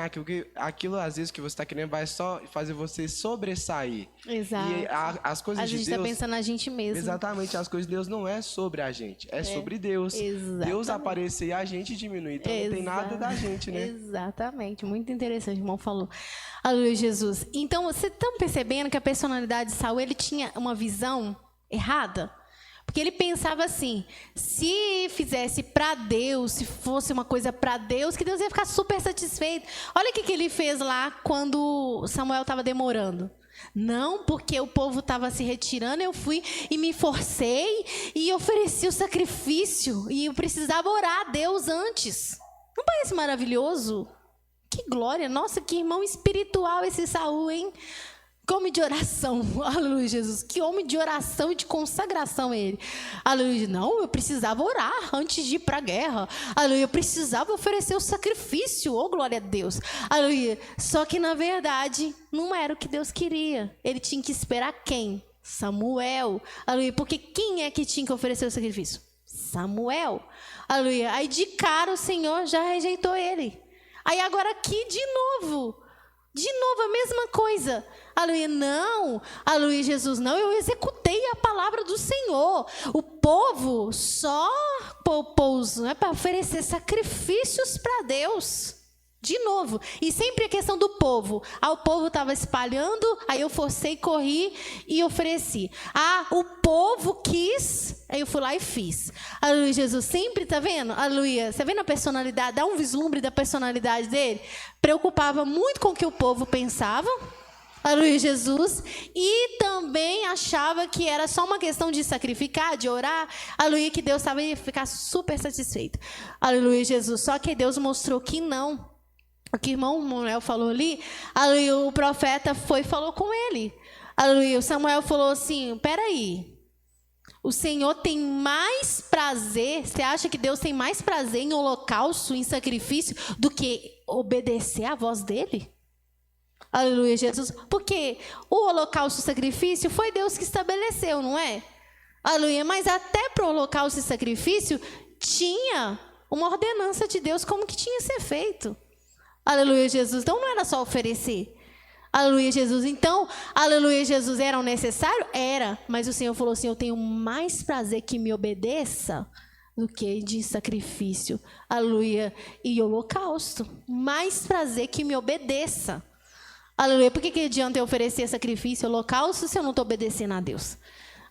aquilo às vezes que você está querendo vai só fazer você sobressair. Exato. E as coisas de Deus... A gente está pensando na gente mesmo. Exatamente, as coisas de Deus não é sobre a gente, é sobre Deus. Exatamente. Deus aparecer e a gente diminuir, então não tem nada da gente, né? Exatamente, muito interessante, o irmão falou. Aleluia, Jesus. Então, vocês estão percebendo que a personalidade de Saul, ele tinha uma visão errada? Porque ele pensava assim, se fizesse para Deus, se fosse uma coisa para Deus, que Deus ia ficar super satisfeito. Olha o que ele fez lá quando Samuel estava demorando. Não, porque o povo estava se retirando, eu fui e me forcei e ofereci o sacrifício. E eu precisava orar a Deus antes. Não parece maravilhoso? Que glória! Nossa, que irmão espiritual esse Saul, hein? Que homem de oração, aleluia, Jesus, que homem de oração e de consagração ele. Aleluia, não, eu precisava orar antes de ir para a guerra. Aleluia, eu precisava oferecer o sacrifício, oh glória a Deus. Aleluia, só que na verdade não era o que Deus queria. Ele tinha que esperar quem? Samuel. Aleluia, porque quem é que tinha que oferecer o sacrifício? Samuel. Aleluia, aí de cara o Senhor já rejeitou ele. Aí agora aqui de novo a mesma coisa. Aleluia, não. Aleluia, Jesus, não. Eu executei a palavra do Senhor. O povo só poupou-os, não é, para oferecer sacrifícios para Deus. De novo. E sempre a questão do povo. O povo estava espalhando, aí eu forcei, corri e ofereci. O povo quis, aí eu fui lá e fiz. Aleluia, Jesus. Sempre, tá vendo? Aleluia. Você tá vendo a personalidade? Dá um vislumbre da personalidade dele? Preocupava muito com o que o povo pensava. Aleluia, Jesus. E também achava que era só uma questão de sacrificar, de orar. Aleluia, que Deus ia ficar super satisfeito. Aleluia, Jesus. Só que Deus mostrou que não. O que o irmão Manuel falou ali, aleluia, o profeta falou com ele. Aleluia, o Samuel falou assim, peraí, o Senhor tem mais prazer, você acha que Deus tem mais prazer em holocausto, em sacrifício, do que obedecer à voz dele? Aleluia, Jesus. Porque o holocausto e o sacrifício foi Deus que estabeleceu, não é? Aleluia, mas até para o holocausto e sacrifício tinha uma ordenança de Deus como que tinha que ser feito. Aleluia, Jesus. Então não era só oferecer. Aleluia, Jesus. Então, aleluia, Jesus, era um necessário? Era. Mas o Senhor falou assim, eu tenho mais prazer que me obedeça do que de sacrifício. Aleluia. E holocausto. Mais prazer que me obedeça. Aleluia. Por que adianta eu oferecer sacrifício, holocausto, se eu não estou obedecendo a Deus?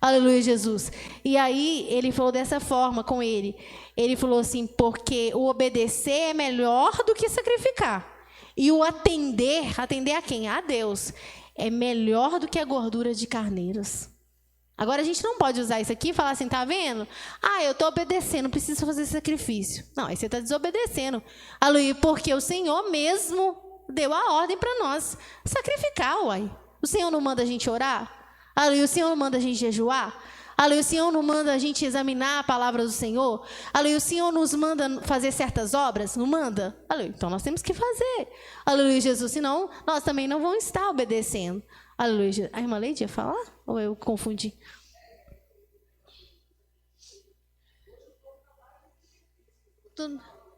Aleluia, Jesus. E aí, ele falou dessa forma com ele. Ele falou assim, porque o obedecer é melhor do que sacrificar. E o atender a quem? A Deus. É melhor do que a gordura de carneiros. Agora, a gente não pode usar isso aqui e falar assim, tá vendo? Ah, eu estou obedecendo, não preciso fazer sacrifício. Não, aí você está desobedecendo. Aleluia, porque o Senhor mesmo deu a ordem para nós sacrificar, uai. O Senhor não manda a gente orar? Aleluia, o Senhor não manda a gente jejuar? Aleluia, o Senhor não manda a gente examinar a palavra do Senhor? Aleluia, o Senhor nos manda fazer certas obras? Não manda? Aleluia, então nós temos que fazer. Aleluia, Jesus, senão nós também não vamos estar obedecendo. Aleluia. A irmã Leide ia falar? Ou eu confundi?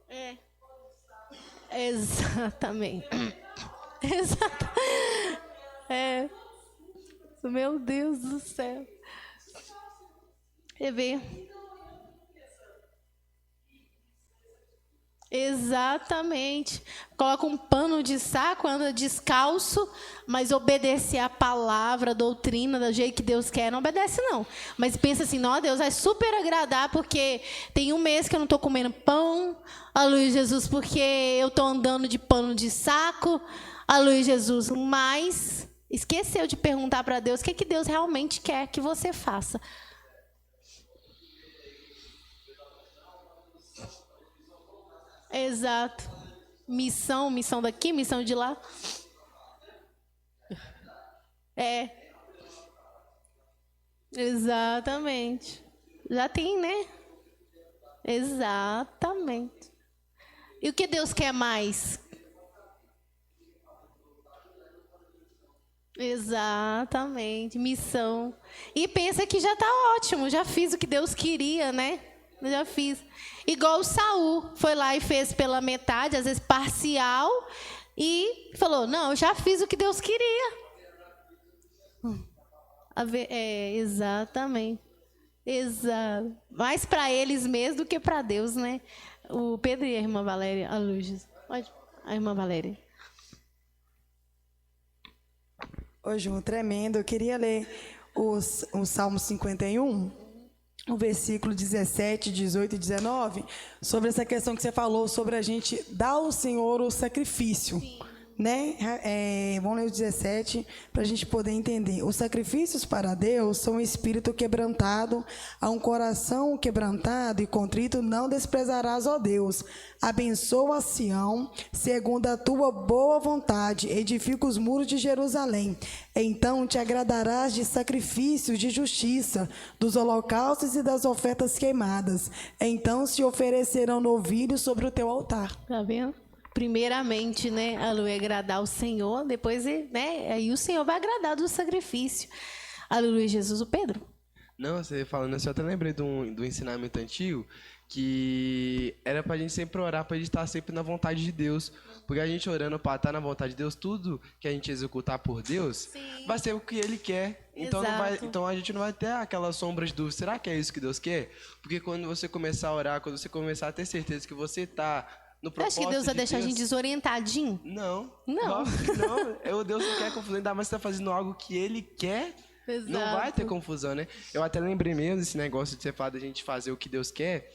É. Exatamente. Exatamente. É. Meu Deus do céu. Você vê? Exatamente. Coloca um pano de saco, anda descalço, mas obedecer a palavra, a doutrina, do jeito que Deus quer, não obedece não. Mas pensa assim, não, Deus vai super agradar, porque tem um mês que eu não estou comendo pão, aleluia, Jesus, porque eu estou andando de pano de saco, aleluia, Jesus, mas esqueceu de perguntar para Deus o que Deus realmente quer que você faça. Exato. Missão daqui, missão de lá. É. Exatamente. Já tem, né? Exatamente. E o que Deus quer mais? Exatamente. Missão. E pensa que já está ótimo, já fiz o que Deus queria, né? Já fiz. Igual o Saul foi lá e fez pela metade, às vezes parcial, e falou, não, eu já fiz o que Deus queria. Exatamente. Exato. Mais para eles mesmo do que para Deus, né? O Pedro e a irmã Valéria, a Luz. Pode, a irmã Valéria. Ô, Ju, tremendo. Eu queria ler o Salmo 51. O versículo 17, 18 e 19, sobre essa questão que você falou, sobre a gente dar ao Senhor o sacrifício. Sim. Né? Vamos ler o 17 para a gente poder entender. Os sacrifícios para Deus são um espírito quebrantado, a um coração quebrantado e contrito não desprezarás, ó Deus. Abençoa Sião, segundo a tua boa vontade, edifica os muros de Jerusalém. Então te agradarás de sacrifícios de justiça, dos holocaustos e das ofertas queimadas. Então se oferecerão novilhos sobre o teu altar. Tá vendo? Primeiramente, né, aleluia, agradar o Senhor, depois, né, aí o Senhor vai agradar do sacrifício. Aleluia, Jesus. O Pedro? Não, você falando assim, eu até lembrei do ensinamento antigo, que era pra gente sempre orar, pra gente estar sempre na vontade de Deus. Porque a gente orando pra estar na vontade de Deus, tudo que a gente executar por Deus, sim, vai ser o que Ele quer. Então, então a gente não vai ter aquela sombra de dúvida, será que é isso que Deus quer? Porque quando você começar a orar, quando você começar a ter certeza que você está no propósito acha que Deus vai deixar a gente desorientadinho? Não. Não. Não. Deus não quer confusão, ainda mais você está fazendo algo que Ele quer. Exato. Não vai ter confusão, né? Eu até lembrei mesmo desse negócio de ser falar da gente fazer o que Deus quer.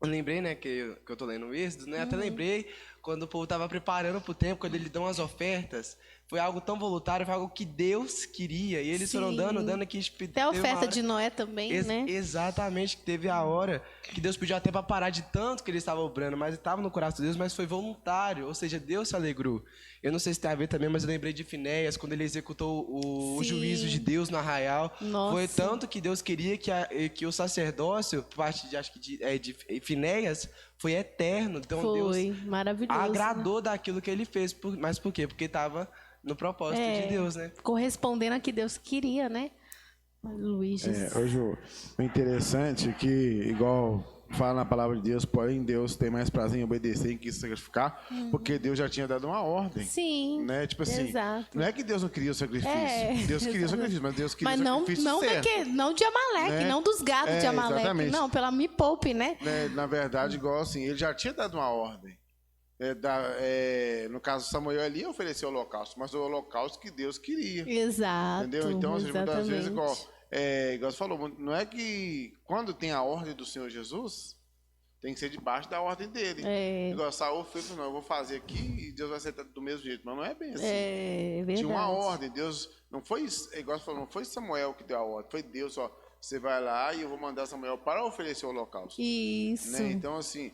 Eu lembrei, né, que eu tô lendo o Êxodo, né? Até lembrei quando o povo estava preparando pro tempo, quando eles dão as ofertas. Foi algo tão voluntário, foi algo que Deus queria. E eles foram dando aqui. Até a oferta de Noé também, né? Exatamente, que teve a hora que Deus pediu até para parar de tanto que eles estavam obrando, mas estava no coração de Deus, mas foi voluntário, ou seja, Deus se alegrou. Eu não sei se tem a ver também, mas eu lembrei de Finéias, quando ele executou o juízo de Deus no arraial. Nossa. Foi tanto que Deus queria que o sacerdócio, parte de Finéias, foi eterno. Então foi Deus maravilhoso, agradou daquilo que ele fez. Mas por quê? Porque estava no propósito de Deus, né? Correspondendo a que Deus queria, né? Luiz. Hoje o interessante é que, igual fala na palavra de Deus, porém Deus tem mais prazer em obedecer em que sacrificar, porque Deus já tinha dado uma ordem. Sim. Né? Tipo assim, exato. não é que Deus não queria o sacrifício. Deus queria o sacrifício, mas Deus queria Mas o não, sacrifício não, certo. não de Amaleque, Né? não dos gados de Amaleque. Exatamente. Não, pela me poupe, né? Né? Na verdade, igual assim, ele já tinha dado uma ordem. No caso, Samuel ali ofereceu o holocausto, mas o holocausto que Deus queria. Exato. Entendeu? Então, assim, muitas vezes, exatamente. igual você falou, não é que quando tem a ordem do Senhor Jesus, tem que ser debaixo da ordem dele. Igual Saul fez, não, eu vou fazer aqui e Deus vai aceitar do mesmo jeito. Mas não é bem assim. É verdade. Tinha uma ordem. Deus, não foi, igual você falou, não foi Samuel que deu a ordem, foi Deus, ó. Você vai lá e eu vou mandar Samuel para oferecer o holocausto. Isso. Né? Então, assim,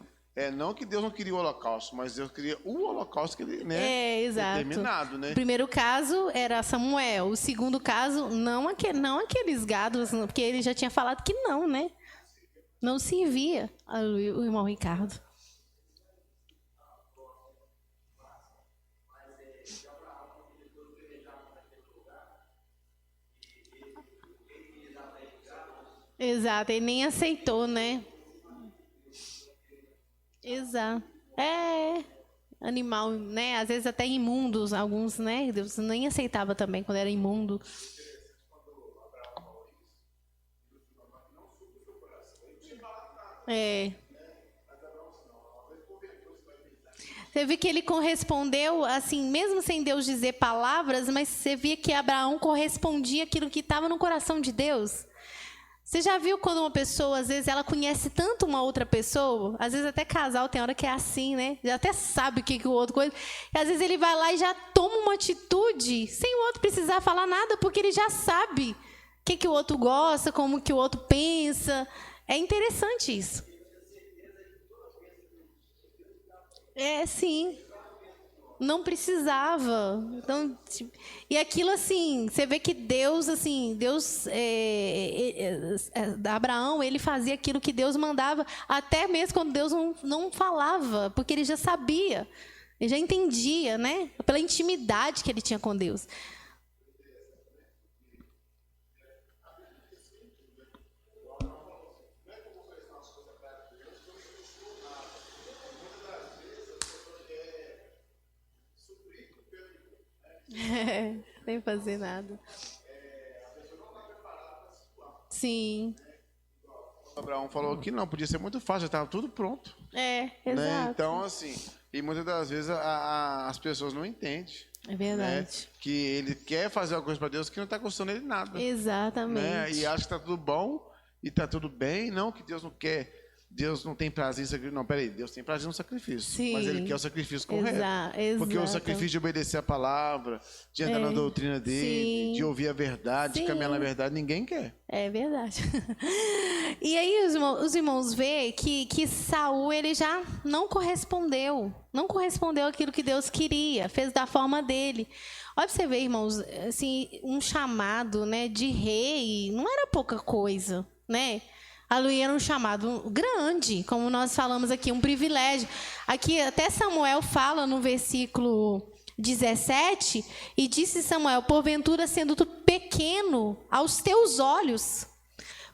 não que Deus não queria o holocausto, mas Deus queria o holocausto que ele, né, exato. determinado, né? O primeiro caso era Samuel. O segundo caso, não aqueles gados, porque ele já tinha falado que não, né? Não servia. Aleluia, o irmão Ricardo. Exato, ele nem aceitou, né? Exato. Animal, né? Às vezes até imundos, alguns, né? Deus nem aceitava também quando era imundo. Você vê que ele correspondeu, assim, mesmo sem Deus dizer palavras, mas você via que Abraão correspondia àquilo que estava no coração de Deus. Você já viu quando uma pessoa, às vezes, ela conhece tanto uma outra pessoa, às vezes até casal tem hora que é assim, né? Já até sabe o que o outro coisa. E às vezes ele vai lá e já toma uma atitude, sem o outro precisar falar nada, porque ele já sabe o que o outro gosta, como que o outro pensa. É interessante isso. Sim. Não precisava. Então, e aquilo assim, você vê que Deus, assim, Abraão, ele fazia aquilo que Deus mandava, até mesmo quando Deus não falava, porque ele já sabia, ele já entendia, né? Pela intimidade que ele tinha com Deus. Sem fazer nada. Sim. Abraão falou que não, podia ser muito fácil, já estava tudo pronto. Exato. Né? Então, assim, e muitas das vezes as pessoas não entendem. É verdade. Né? Que ele quer fazer alguma coisa para Deus que não está custando ele nada. Exatamente. Né? E acha que está tudo bom e está tudo bem, não que Deus não quer. Deus não tem prazer em sacrifício. Não, peraí, Deus tem prazer no sacrifício. Sim. Mas ele quer o sacrifício correto. Porque o sacrifício de obedecer a palavra, de andar na doutrina dele, de ouvir a verdade, de caminhar na verdade, ninguém quer. É verdade. E aí os irmãos veem que Saul, ele já não correspondeu àquilo que Deus queria, fez da forma dele. Olha para você ver, irmãos, assim, um chamado, né, de rei não era pouca coisa, né? Aleluia, era um chamado grande, como nós falamos aqui, um privilégio. Aqui até Samuel fala no versículo 17, e disse Samuel, porventura sendo tu pequeno aos teus olhos,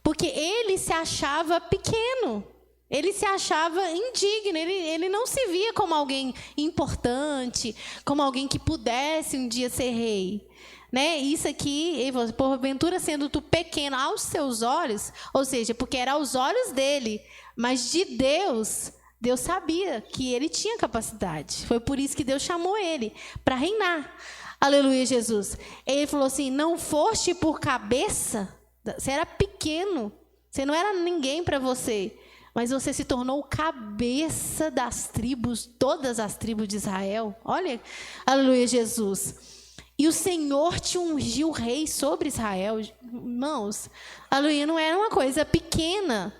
porque ele se achava pequeno, ele se achava indigno, ele não se via como alguém importante, como alguém que pudesse um dia ser rei. Né? Isso aqui, porventura sendo tu pequeno aos seus olhos, ou seja, porque era aos olhos dele, mas de Deus sabia que ele tinha capacidade. Foi por isso que Deus chamou ele para reinar. Aleluia, Jesus. Ele falou assim, não foste por cabeça, você era pequeno, você não era ninguém para você, mas você se tornou cabeça das tribos, todas as tribos de Israel. Olha, aleluia, Jesus. E o Senhor te ungiu rei sobre Israel. Irmãos, aleluia, não era uma coisa pequena.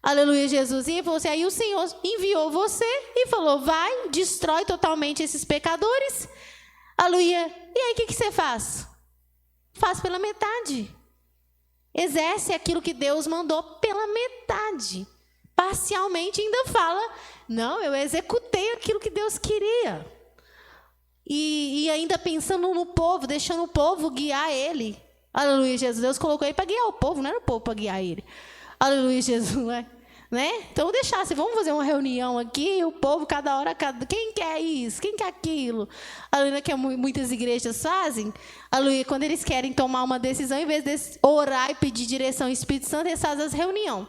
Aleluia, Jesus. E você, aí o Senhor enviou você e falou, vai, destrói totalmente esses pecadores. Aleluia. E aí o que você faz? Faz pela metade. Exerce aquilo que Deus mandou pela metade. Parcialmente ainda fala, não, eu executei aquilo que Deus queria. E ainda pensando no povo, deixando o povo guiar ele. Aleluia, Jesus. Deus colocou ele para guiar o povo, não era o povo para guiar ele. Aleluia, Jesus. né? Então deixasse, vamos fazer uma reunião aqui, o povo cada hora, quem quer isso, quem quer aquilo. Aleluia, que muitas igrejas fazem, aleluia, quando eles querem tomar uma decisão, em vez de orar e pedir direção ao Espírito Santo, eles fazem as reuniões.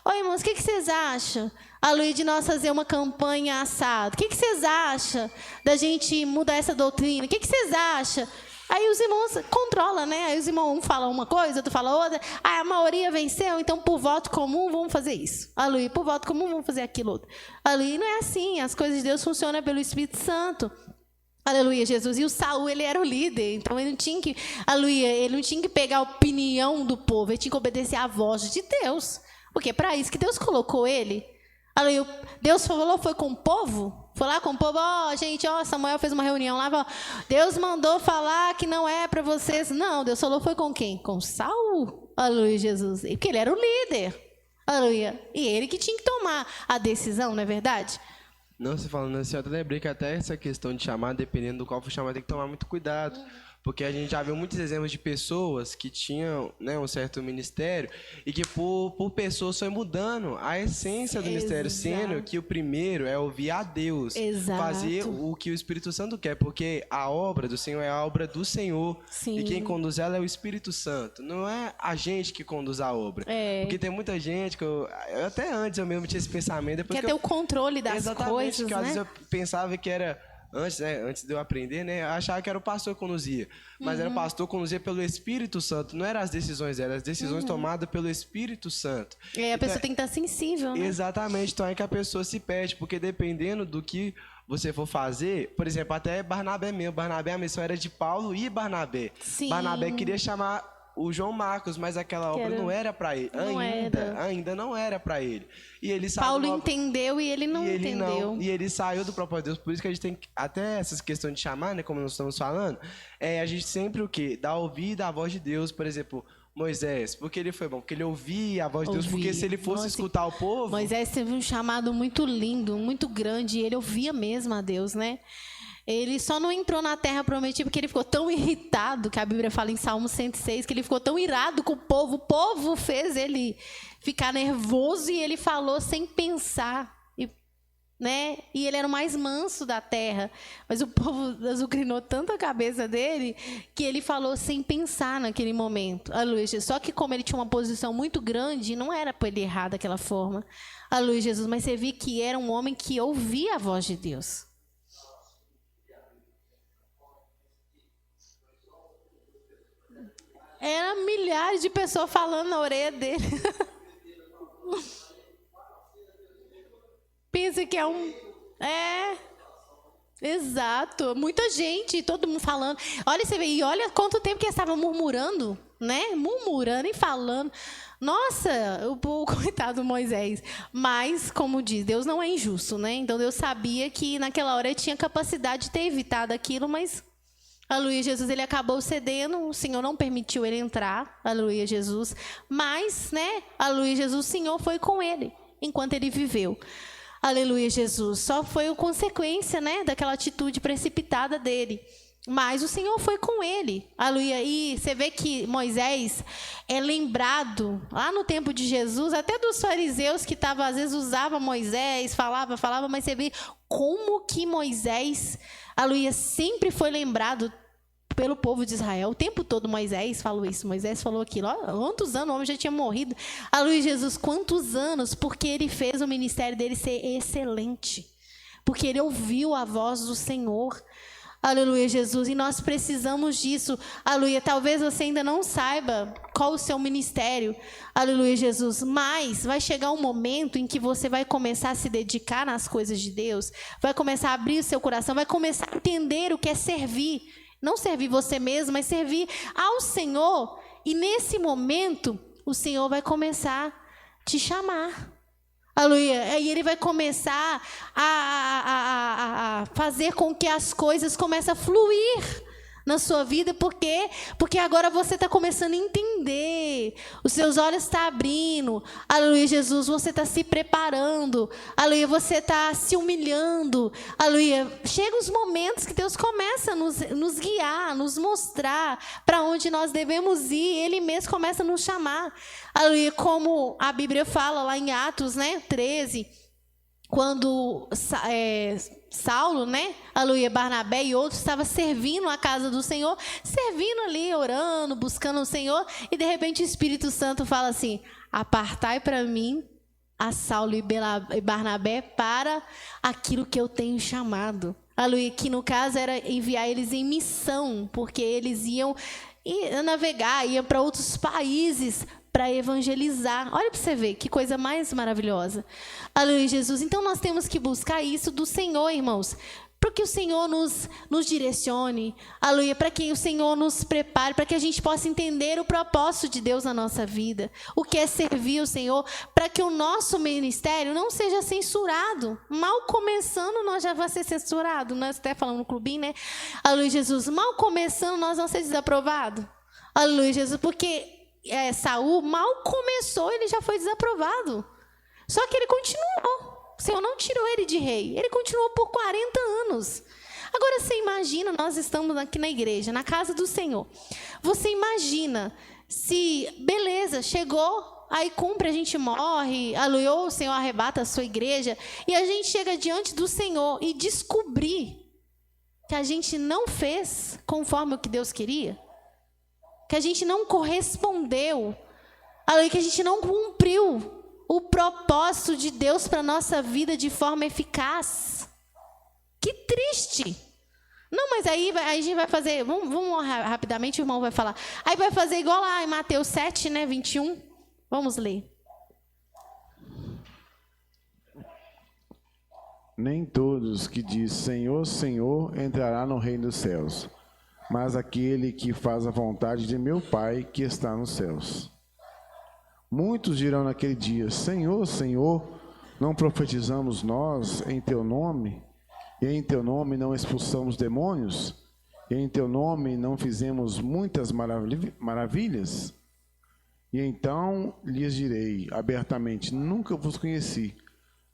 Oi, irmãos, o que vocês acham? Aleluia, de nós fazer uma campanha assado. O que vocês acham da gente mudar essa doutrina? O que vocês acham? Aí os irmãos controlam, né? Aí os irmãos, um fala uma coisa, outro fala outra. Aí a maioria venceu, então por voto comum vamos fazer isso. Aleluia, por voto comum vamos fazer aquilo outro. Aleluia, não é assim. As coisas de Deus funcionam pelo Espírito Santo. Aleluia, Jesus. E o Saul, ele era o líder. Então ele não tinha que, aleluia, ele não tinha que pegar a opinião do povo. Ele tinha que obedecer à voz de Deus. Porque é para isso que Deus colocou ele. Aleluia. Deus falou, foi com o povo. Foi lá com o povo, gente, Samuel fez uma reunião lá, Deus mandou falar que não é para vocês. Não, Deus falou, foi com quem? Com Saul. Aleluia, Jesus. Porque ele era o líder. Aleluia. E ele que tinha que tomar a decisão, não é verdade? Não, você falando assim, eu até lembrei que até essa questão de chamar, dependendo do qual for chamar, tem que tomar muito cuidado. Porque a gente já viu muitos exemplos de pessoas que tinham, né, um certo ministério e que por pessoas foi mudando a essência do ministério, sendo que o primeiro é ouvir a Deus, fazer o que o Espírito Santo quer, porque a obra do Senhor é a obra do Senhor. Sim. E quem conduz ela é o Espírito Santo, não é a gente que conduz a obra. Porque tem muita gente que até antes eu mesmo tinha esse pensamento. Depois quer ter o controle das coisas, que né? Às vezes eu pensava que era... Antes de eu aprender, né, eu achava que era o pastor que conduzia. Mas era o pastor que conduzia pelo Espírito Santo. Não eram as decisões, eram as decisões tomadas pelo Espírito Santo. A pessoa tem que estar sensível, né? Exatamente. Então é que a pessoa se perde, porque dependendo do que você for fazer, por exemplo, até Barnabé mesmo. Barnabé, a missão era de Paulo e Barnabé. Sim. Barnabé queria chamar o João Marcos, mas aquela obra não era para ele. Ainda não era para ele. E ele Paulo entendeu e ele não entendeu. E ele saiu do propósito de Deus. Por isso que a gente tem até essas questões de chamar, né, como nós estamos falando, a gente sempre o quê? Dá ouvido à voz de Deus. Por exemplo, Moisés, porque ele foi bom? Porque ele ouvia a voz de Deus, porque se ele fosse escutar o povo... Moisés teve um chamado muito lindo, muito grande, e ele ouvia mesmo a Deus, né? Ele só não entrou na terra prometida porque ele ficou tão irritado, que a Bíblia fala em Salmo 106, que ele ficou tão irado com o povo fez ele ficar nervoso e ele falou sem pensar, né? E ele era o mais manso da terra, mas o povo azucrinou tanto a cabeça dele que ele falou sem pensar naquele momento. Aleluia. Só que como ele tinha uma posição muito grande, não era para ele errar daquela forma. Aleluia, Jesus. Mas você viu que era um homem que ouvia a voz de Deus. Era milhares de pessoas falando na orelha dele. Pensa que é um... exato. Muita gente, todo mundo falando. Olha, você vê, e olha quanto tempo que eles estavam murmurando, né? Murmurando e falando. Nossa, o coitado do Moisés. Mas, como diz, Deus não é injusto, né? Então, Deus sabia que naquela hora ele tinha capacidade de ter evitado aquilo, mas... Aleluia, Jesus, ele acabou cedendo, o Senhor não permitiu ele entrar, aleluia, Jesus, mas, né, aleluia, Jesus, o Senhor foi com ele, enquanto ele viveu, aleluia, Jesus, só foi a consequência, né, daquela atitude precipitada dele, mas o Senhor foi com ele, aleluia, e você vê que Moisés é lembrado, lá no tempo de Jesus, até dos fariseus que estavam, às vezes usavam Moisés, falava, mas você vê como que Moisés, aleluia, sempre foi lembrado pelo povo de Israel. O tempo todo Moisés falou isso, Moisés falou aquilo. Quantos anos o homem já tinha morrido? Aleluia, Jesus, quantos anos? Porque ele fez o ministério dele ser excelente. Porque ele ouviu a voz do Senhor. Aleluia, Jesus. E nós precisamos disso. Aleluia. Talvez você ainda não saiba qual o seu ministério. Aleluia, Jesus. Mas vai chegar um momento em que você vai começar a se dedicar nas coisas de Deus. Vai começar a abrir o seu coração. Vai começar a entender o que é servir. Não servir você mesmo, mas servir ao Senhor. E nesse momento, o Senhor vai começar a te chamar. Aleluia. E ele vai começar a fazer com que as coisas comecem a fluir na sua vida, porque agora você está começando a entender, os seus olhos estão abrindo, aleluia, Jesus, você está se preparando, aleluia, você está se humilhando, aleluia. Chega os momentos que Deus começa a nos guiar, nos mostrar para onde nós devemos ir, Ele mesmo começa a nos chamar, aleluia, como a Bíblia fala lá em Atos, né, 13, quando Saulo, né, aleluia, Barnabé e outros estavam servindo a casa do Senhor, servindo ali, orando, buscando o Senhor, e de repente o Espírito Santo fala assim: apartai para mim a Saulo e Barnabé para aquilo que eu tenho chamado. Aleluia, que no caso era enviar eles em missão, porque eles iam navegar, iam para outros países para evangelizar. Olha para você ver, que coisa mais maravilhosa. Aleluia, Jesus. Então nós temos que buscar isso do Senhor, irmãos. Para que o Senhor nos direcione. Aleluia, para que o Senhor nos prepare, para que a gente possa entender o propósito de Deus na nossa vida. O que é servir o Senhor, para que o nosso ministério não seja censurado. Mal começando, nós já vamos ser censurados. Nós até falamos no clubinho, né? Aleluia, Jesus. Mal começando, nós vamos ser desaprovados. Aleluia, Jesus. Porque Saul mal começou, ele já foi desaprovado. Só que ele continuou. O Senhor não tirou ele de rei. Ele continuou por 40 anos. Agora você imagina, nós estamos aqui na igreja, na casa do Senhor. Você imagina se, beleza, chegou, aí cumpre, a gente morre, aleluia, o Senhor arrebata a sua igreja, e a gente chega diante do Senhor e descobrir que a gente não fez conforme o que Deus queria. Que a gente não correspondeu, que a gente não cumpriu o propósito de Deus para a nossa vida de forma eficaz. Que triste. Não, mas aí a gente vai fazer, vamos rapidamente, o irmão vai falar. Aí vai fazer igual lá em Mateus 7, né, 21. Vamos ler. Nem todos que diz Senhor, Senhor, entrará no reino dos céus, mas aquele que faz a vontade de meu Pai que está nos céus. Muitos dirão naquele dia: Senhor, Senhor, não profetizamos nós em teu nome? E em teu nome não expulsamos demônios? E em teu nome não fizemos muitas maravilhas? E então lhes direi abertamente: nunca vos conheci.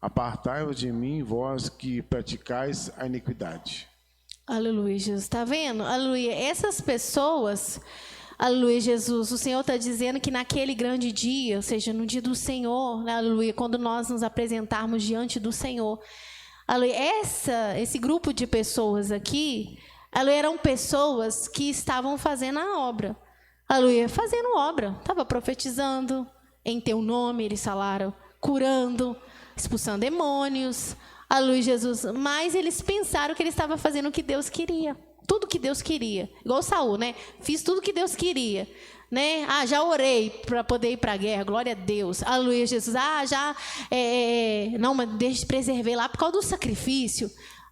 Apartai-vos de mim, vós que praticais a iniquidade. Aleluia, Jesus. Está vendo? Aleluia. Essas pessoas, aleluia, Jesus, o Senhor está dizendo que naquele grande dia, ou seja, no dia do Senhor, aleluia, quando nós nos apresentarmos diante do Senhor, aleluia, esse grupo de pessoas aqui, aleluia, eram pessoas que estavam fazendo a obra. Aleluia, fazendo obra. Estava profetizando em teu nome, eles falaram, curando, expulsando demônios. Aleluia, Jesus. Mas eles pensaram que ele estava fazendo o que Deus queria. Tudo que Deus queria. Igual Saul, né? Fiz tudo que Deus queria. Né? Já orei para poder ir para a guerra. Glória a Deus. Aleluia, Jesus. Não, mas preservei lá por causa do sacrifício.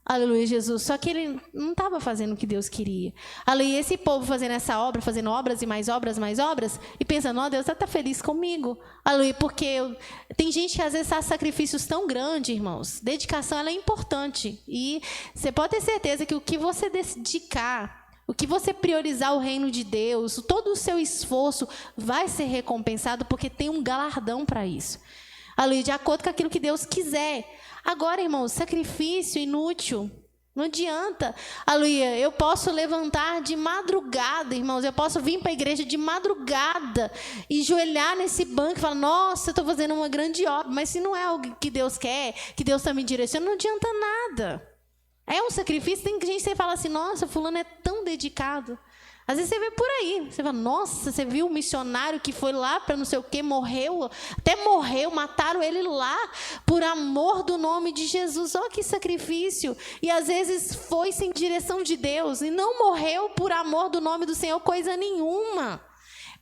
Aleluia, Jesus. Só que ele não estava fazendo o que Deus queria. Aleluia, esse povo fazendo essa obra, fazendo obras e mais obras, e pensando, ó, Deus está feliz comigo. Aleluia, porque tem gente que às vezes faz sacrifícios tão grandes, irmãos. Dedicação, ela é importante. E você pode ter certeza que o que você dedicar, o que você priorizar o reino de Deus, todo o seu esforço vai ser recompensado, porque tem um galardão para isso. Aleluia, de acordo com aquilo que Deus quiser. Agora, irmãos, sacrifício inútil, não adianta. Aleluia, eu posso levantar de madrugada, irmãos, eu posso vir para a igreja de madrugada e joelhar nesse banco e falar, nossa, eu estou fazendo uma grande obra, mas se não é algo que Deus quer, que Deus está me direcionando, não adianta nada. É um sacrifício, tem gente que fala assim, nossa, fulano é tão dedicado. Às vezes você vê por aí, você fala, nossa, você viu um missionário que foi lá para não sei o quê, morreu, até morreu, mataram ele lá, por amor do nome de Jesus. Olha que sacrifício. E às vezes foi sem direção de Deus, e não morreu por amor do nome do Senhor, coisa nenhuma.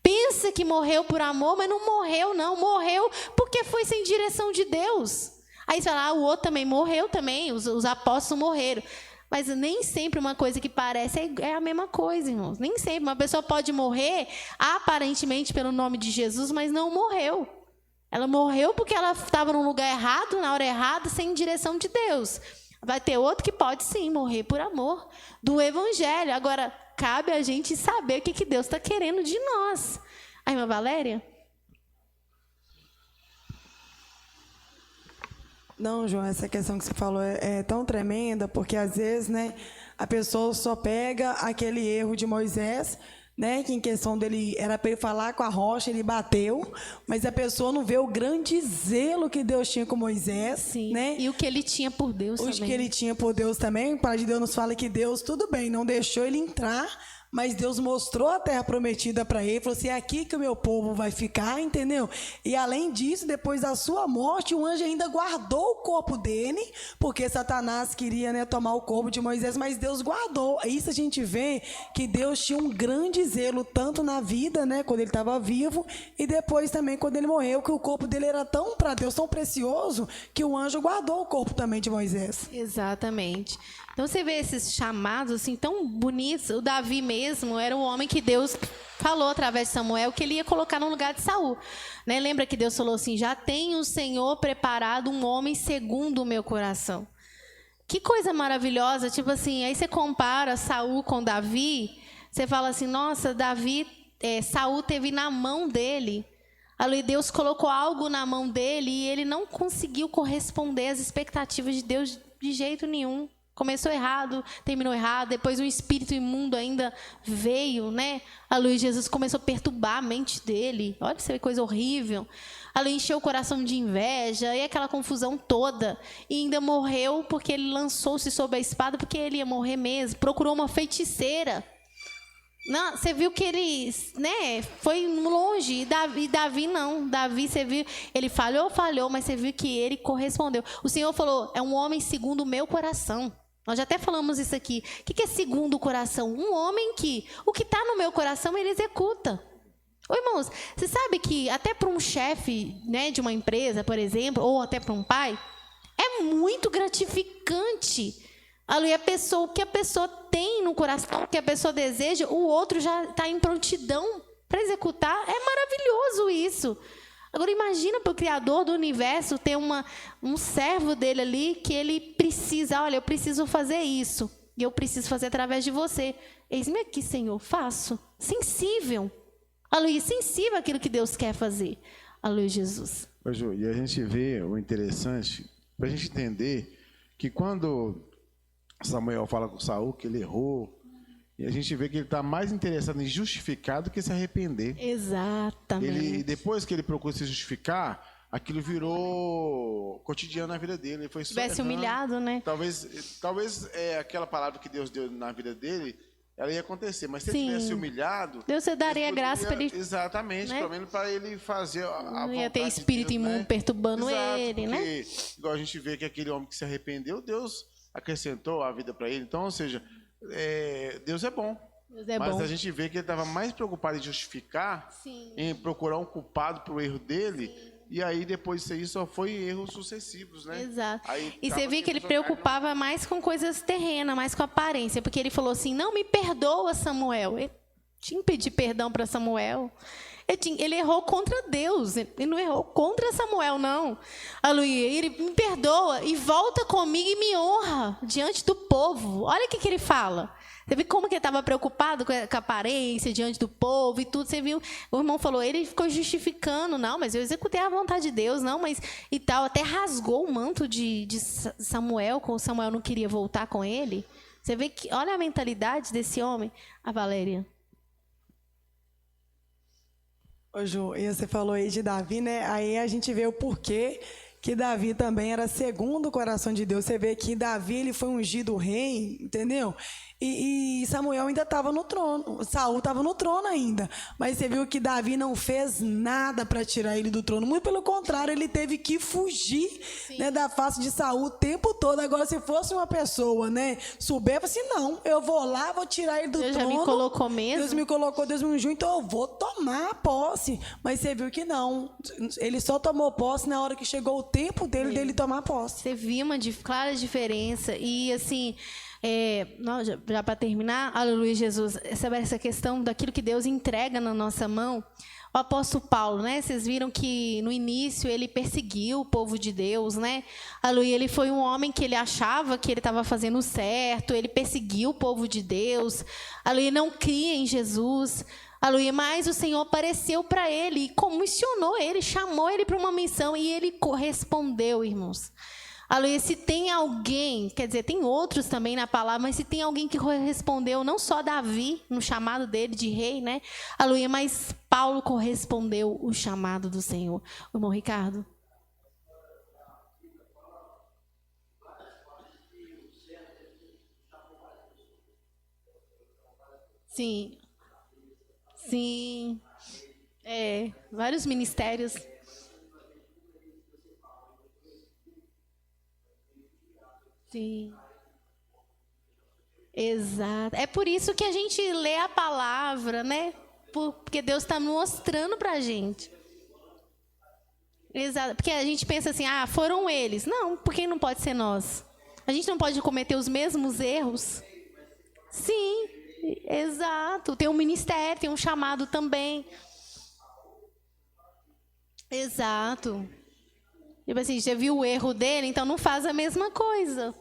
Pensa que morreu por amor, mas não morreu, não. Morreu porque foi sem direção de Deus. Aí você fala, o outro também morreu também, os apóstolos morreram. Mas nem sempre uma coisa que parece é a mesma coisa, irmãos. Nem sempre. Uma pessoa pode morrer, aparentemente, pelo nome de Jesus, mas não morreu. Ela morreu porque ela estava num lugar errado, na hora errada, sem direção de Deus. Vai ter outro que pode, sim, morrer por amor do evangelho. Agora, cabe a gente saber o que Deus está querendo de nós. A irmã Valéria? Não, João, essa questão que você falou é tão tremenda, porque às vezes, né, a pessoa só pega aquele erro de Moisés, né, que em questão dele era para ele falar com a rocha, ele bateu, mas a pessoa não vê o grande zelo que Deus tinha com Moisés. Sim. Né? E o que ele tinha por Deus também. O que ele tinha por Deus também. A palavra de Deus nos fala que Deus, tudo bem, não deixou ele entrar, mas Deus mostrou a terra prometida para ele, falou assim, é aqui que o meu povo vai ficar, entendeu? E além disso, depois da sua morte, o anjo ainda guardou o corpo dele, porque Satanás queria, né, tomar o corpo de Moisés, mas Deus guardou. Isso a gente vê que Deus tinha um grande zelo, tanto na vida, né, quando ele estava vivo, e depois também quando ele morreu, que o corpo dele era tão, para Deus, tão precioso, que o anjo guardou o corpo também de Moisés. Exatamente. Então você vê esses chamados assim tão bonitos. O Davi mesmo era o homem que Deus falou através de Samuel que ele ia colocar no lugar de Saul. Né? Lembra que Deus falou assim, já tem o Senhor preparado um homem segundo o meu coração. Que coisa maravilhosa. Tipo assim, aí você compara Saul com Davi, você fala assim, nossa, Saul teve na mão dele. Ali Deus colocou algo na mão dele e ele não conseguiu corresponder às expectativas de Deus de jeito nenhum. Começou errado, terminou errado, depois um espírito imundo ainda veio, né? A luz de Jesus começou a perturbar a mente dele. Olha, você vê coisa horrível. Ela encheu o coração de inveja, e aquela confusão toda. E ainda morreu porque ele lançou-se sob a espada, porque ele ia morrer mesmo. Procurou uma feiticeira. Não, você viu que ele, né, foi longe, e Davi não. Davi, você viu, ele falhou, mas você viu que ele correspondeu. O Senhor falou, é um homem segundo o meu coração. Nós já até falamos isso aqui. O que é segundo o coração? Um homem que o que está no meu coração, ele executa. Ô, irmãos, você sabe que até para um chefe, né, de uma empresa, por exemplo, ou até para um pai, é muito gratificante. A pessoa, o que a pessoa tem no coração, o que a pessoa deseja, o outro já está em prontidão para executar. É maravilhoso isso. Agora imagina para o Criador do universo ter um servo dele ali que ele precisa, olha, eu preciso fazer isso, e eu preciso fazer através de você. Eis-me aqui, Senhor, faço. Sensível. Aleluia, sensível àquilo que Deus quer fazer. Aleluia, Jesus. Ô, Ju, e a gente vê o interessante, para a gente entender que quando Samuel fala com Saul que ele errou, e a gente vê que ele está mais interessado em justificar do que se arrepender. Exatamente. Depois que ele procura se justificar, aquilo virou cotidiano na vida dele. Ele foi tivesse humilhado, né? Talvez aquela palavra que Deus deu na vida dele, ela ia acontecer. Mas se ele tivesse humilhado, Deus daria graça para ele. Exatamente, né? Pelo menos para ele fazer a vontade. Não ia ter espírito de Deus, imundo, né? Perturbando ele, porque, né? Igual a gente vê que aquele homem que se arrependeu, Deus acrescentou a vida para ele. Então, ou seja, Deus é bom. Mas a gente vê que ele estava mais preocupado em justificar, em procurar um culpado para o erro dele. Sim. E aí, depois disso aí, só foi erros sucessivos, né? Exato. E você viu que ele preocupava mais com coisas terrenas, mais com aparência. Porque ele falou assim, não me perdoa, Samuel. Ele tinha que pedir perdão para Samuel. Ele errou contra Deus. Ele não errou contra Samuel, não. Aleluia. Ele me perdoa e volta comigo e me honra diante do povo. Olha o que ele fala. Você viu como que ele estava preocupado com a aparência diante do povo e tudo? Você viu? O irmão falou, ele ficou justificando. Não, mas eu executei a vontade de Deus. Não, mas e tal. Até rasgou o manto de Samuel, quando Samuel não queria voltar com ele. Você vê que, olha a mentalidade desse homem. A Valéria. Ô, Ju, e você falou aí de Davi, né? Aí a gente vê o porquê que Davi também era segundo o coração de Deus. Você vê que Davi, ele foi ungido rei, entendeu? E Samuel ainda estava no trono, Saul estava no trono ainda, mas você viu que Davi não fez nada para tirar ele do trono, muito pelo contrário, ele teve que fugir, né, da face de Saul o tempo todo. Agora, se fosse uma pessoa, né, souber, assim, não, eu vou lá, vou tirar ele do trono. Deus já me colocou mesmo? Deus me colocou, Deus me ungiu, então eu vou tomar posse. Mas você viu que não, ele só tomou posse na hora que chegou o tempo dele tomar posse. Você viu uma clara diferença e, assim... Já para terminar, aleluia, Jesus, essa questão daquilo que Deus entrega na nossa mão. O apóstolo Paulo, né? Vocês viram que no início ele perseguiu o povo de Deus, né? Aleluia, ele foi um homem que ele achava que ele estava fazendo certo, ele perseguiu o povo de Deus, aleluia, não cria em Jesus, aleluia, mas o Senhor apareceu para ele, comissionou ele, chamou ele para uma missão e ele correspondeu, irmãos. Aleluia, se tem alguém, quer dizer, tem outros também na palavra, mas se tem alguém que correspondeu, não só Davi, no chamado dele de rei, né? Aleluia, mas Paulo correspondeu o chamado do Senhor. O irmão Ricardo. Sim. Sim. Vários ministérios. Sim. Exato. É por isso que a gente lê a palavra, né? Porque Deus está mostrando para a gente. Exato. Porque a gente pensa assim, foram eles. Não, porque não pode ser nós. A gente não pode cometer os mesmos erros. Sim, exato. Tem um ministério, tem um chamado também. Exato. Tipo assim, já viu o erro dele, então não faz a mesma coisa.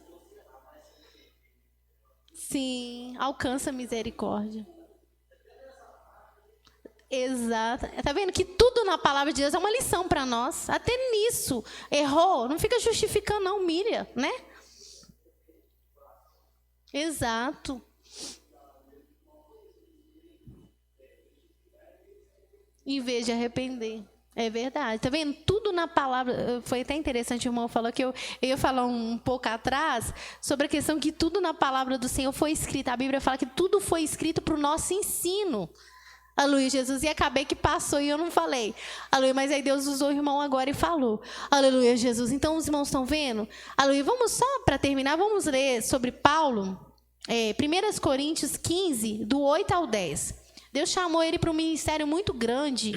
Sim, alcança a misericórdia. Exato. Tá vendo que tudo na palavra de Deus é uma lição para nós. Até nisso. Errou, não fica justificando, não, humilha, né? Exato. Em vez de arrepender. É verdade. Tá vendo? Tudo na palavra. Foi até interessante, o irmão falou que eu ia falar um pouco atrás sobre a questão que tudo na palavra do Senhor foi escrito. A Bíblia fala que tudo foi escrito para o nosso ensino. Aleluia, Jesus. E acabei que passou e eu não falei. Aleluia, mas aí Deus usou o irmão agora e falou. Aleluia, Jesus. Então, os irmãos estão vendo? Aleluia. Vamos só, para terminar, vamos ler sobre Paulo. 1 Coríntios 15, do 8 ao 10. Deus chamou ele para um ministério muito grande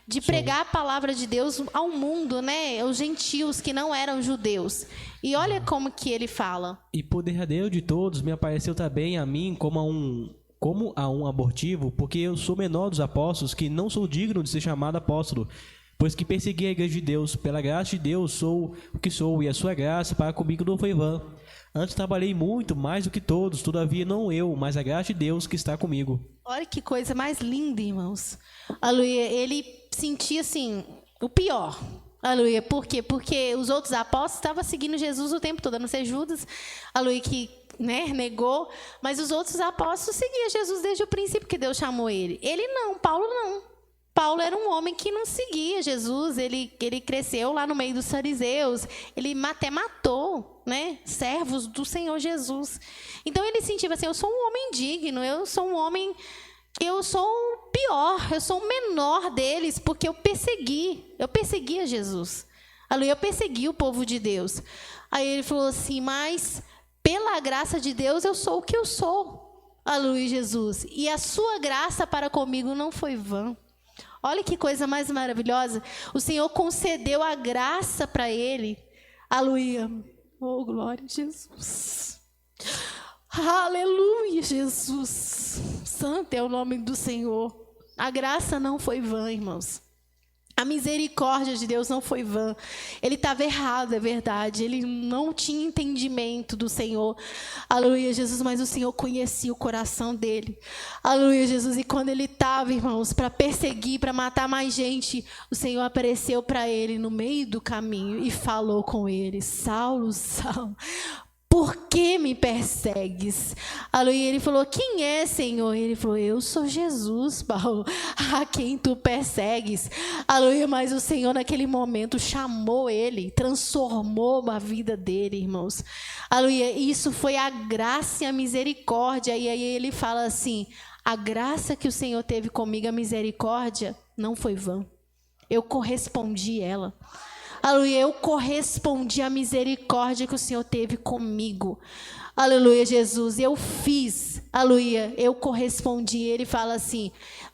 de pregar a palavra de Deus ao mundo, né? Os gentios que não eram judeus. E olha como que ele fala. E por derradeiro de todos me apareceu também a mim como a um abortivo, porque eu sou menor dos apóstolos, que não sou digno de ser chamado apóstolo, pois que persegui a igreja de Deus. Pela graça de Deus sou o que sou, e a sua graça para comigo não foi vã. Antes trabalhei muito, mais do que todos, todavia não eu, mas a graça de Deus que está comigo. Olha que coisa mais linda, irmãos. Aleluia. Ele sentia, assim, o pior. Aleluia. Por quê? Porque os outros apóstolos estavam seguindo Jesus o tempo todo, a não ser Judas, aleluia, que negou. Mas os outros apóstolos seguiam Jesus desde o princípio que Deus chamou ele. Ele não, Paulo não. Paulo era um homem que não seguia Jesus, ele cresceu lá no meio dos fariseus, ele até matou, né, servos do Senhor Jesus. Então ele sentia assim, eu sou um homem digno, eu sou um homem, eu sou o pior, eu sou o menor deles, porque eu perseguia Jesus. Aleluia, eu persegui o povo de Deus. Aí ele falou assim, mas pela graça de Deus eu sou o que eu sou. Aleluia, Jesus. E a sua graça para comigo não foi vã. Olha que coisa mais maravilhosa. O Senhor concedeu a graça para ele. Aleluia. Oh, glória a Jesus. Aleluia, Jesus. Santo é o nome do Senhor. A graça não foi vã, irmãos. A misericórdia de Deus não foi vã. Ele estava errado, é verdade. Ele não tinha entendimento do Senhor. Aleluia, Jesus. Mas o Senhor conhecia o coração dele. Aleluia, Jesus. E quando ele estava, irmãos, para perseguir, para matar mais gente, o Senhor apareceu para ele no meio do caminho e falou com ele: Saulo, Saulo, por que me persegues? Aleluia. Ele falou: quem é, Senhor? Ele falou: eu sou Jesus, Paulo, a quem tu persegues. Aleluia. Mas o Senhor naquele momento chamou ele, transformou a vida dele, irmãos. Aleluia. Isso foi a graça e a misericórdia. E aí ele fala assim: a graça que o Senhor teve comigo, a misericórdia, não foi vã. Eu correspondi ela. Aleluia, eu correspondi à misericórdia que o Senhor teve comigo. Aleluia, Jesus, eu fiz. Aleluia, eu correspondi. Ele fala assim: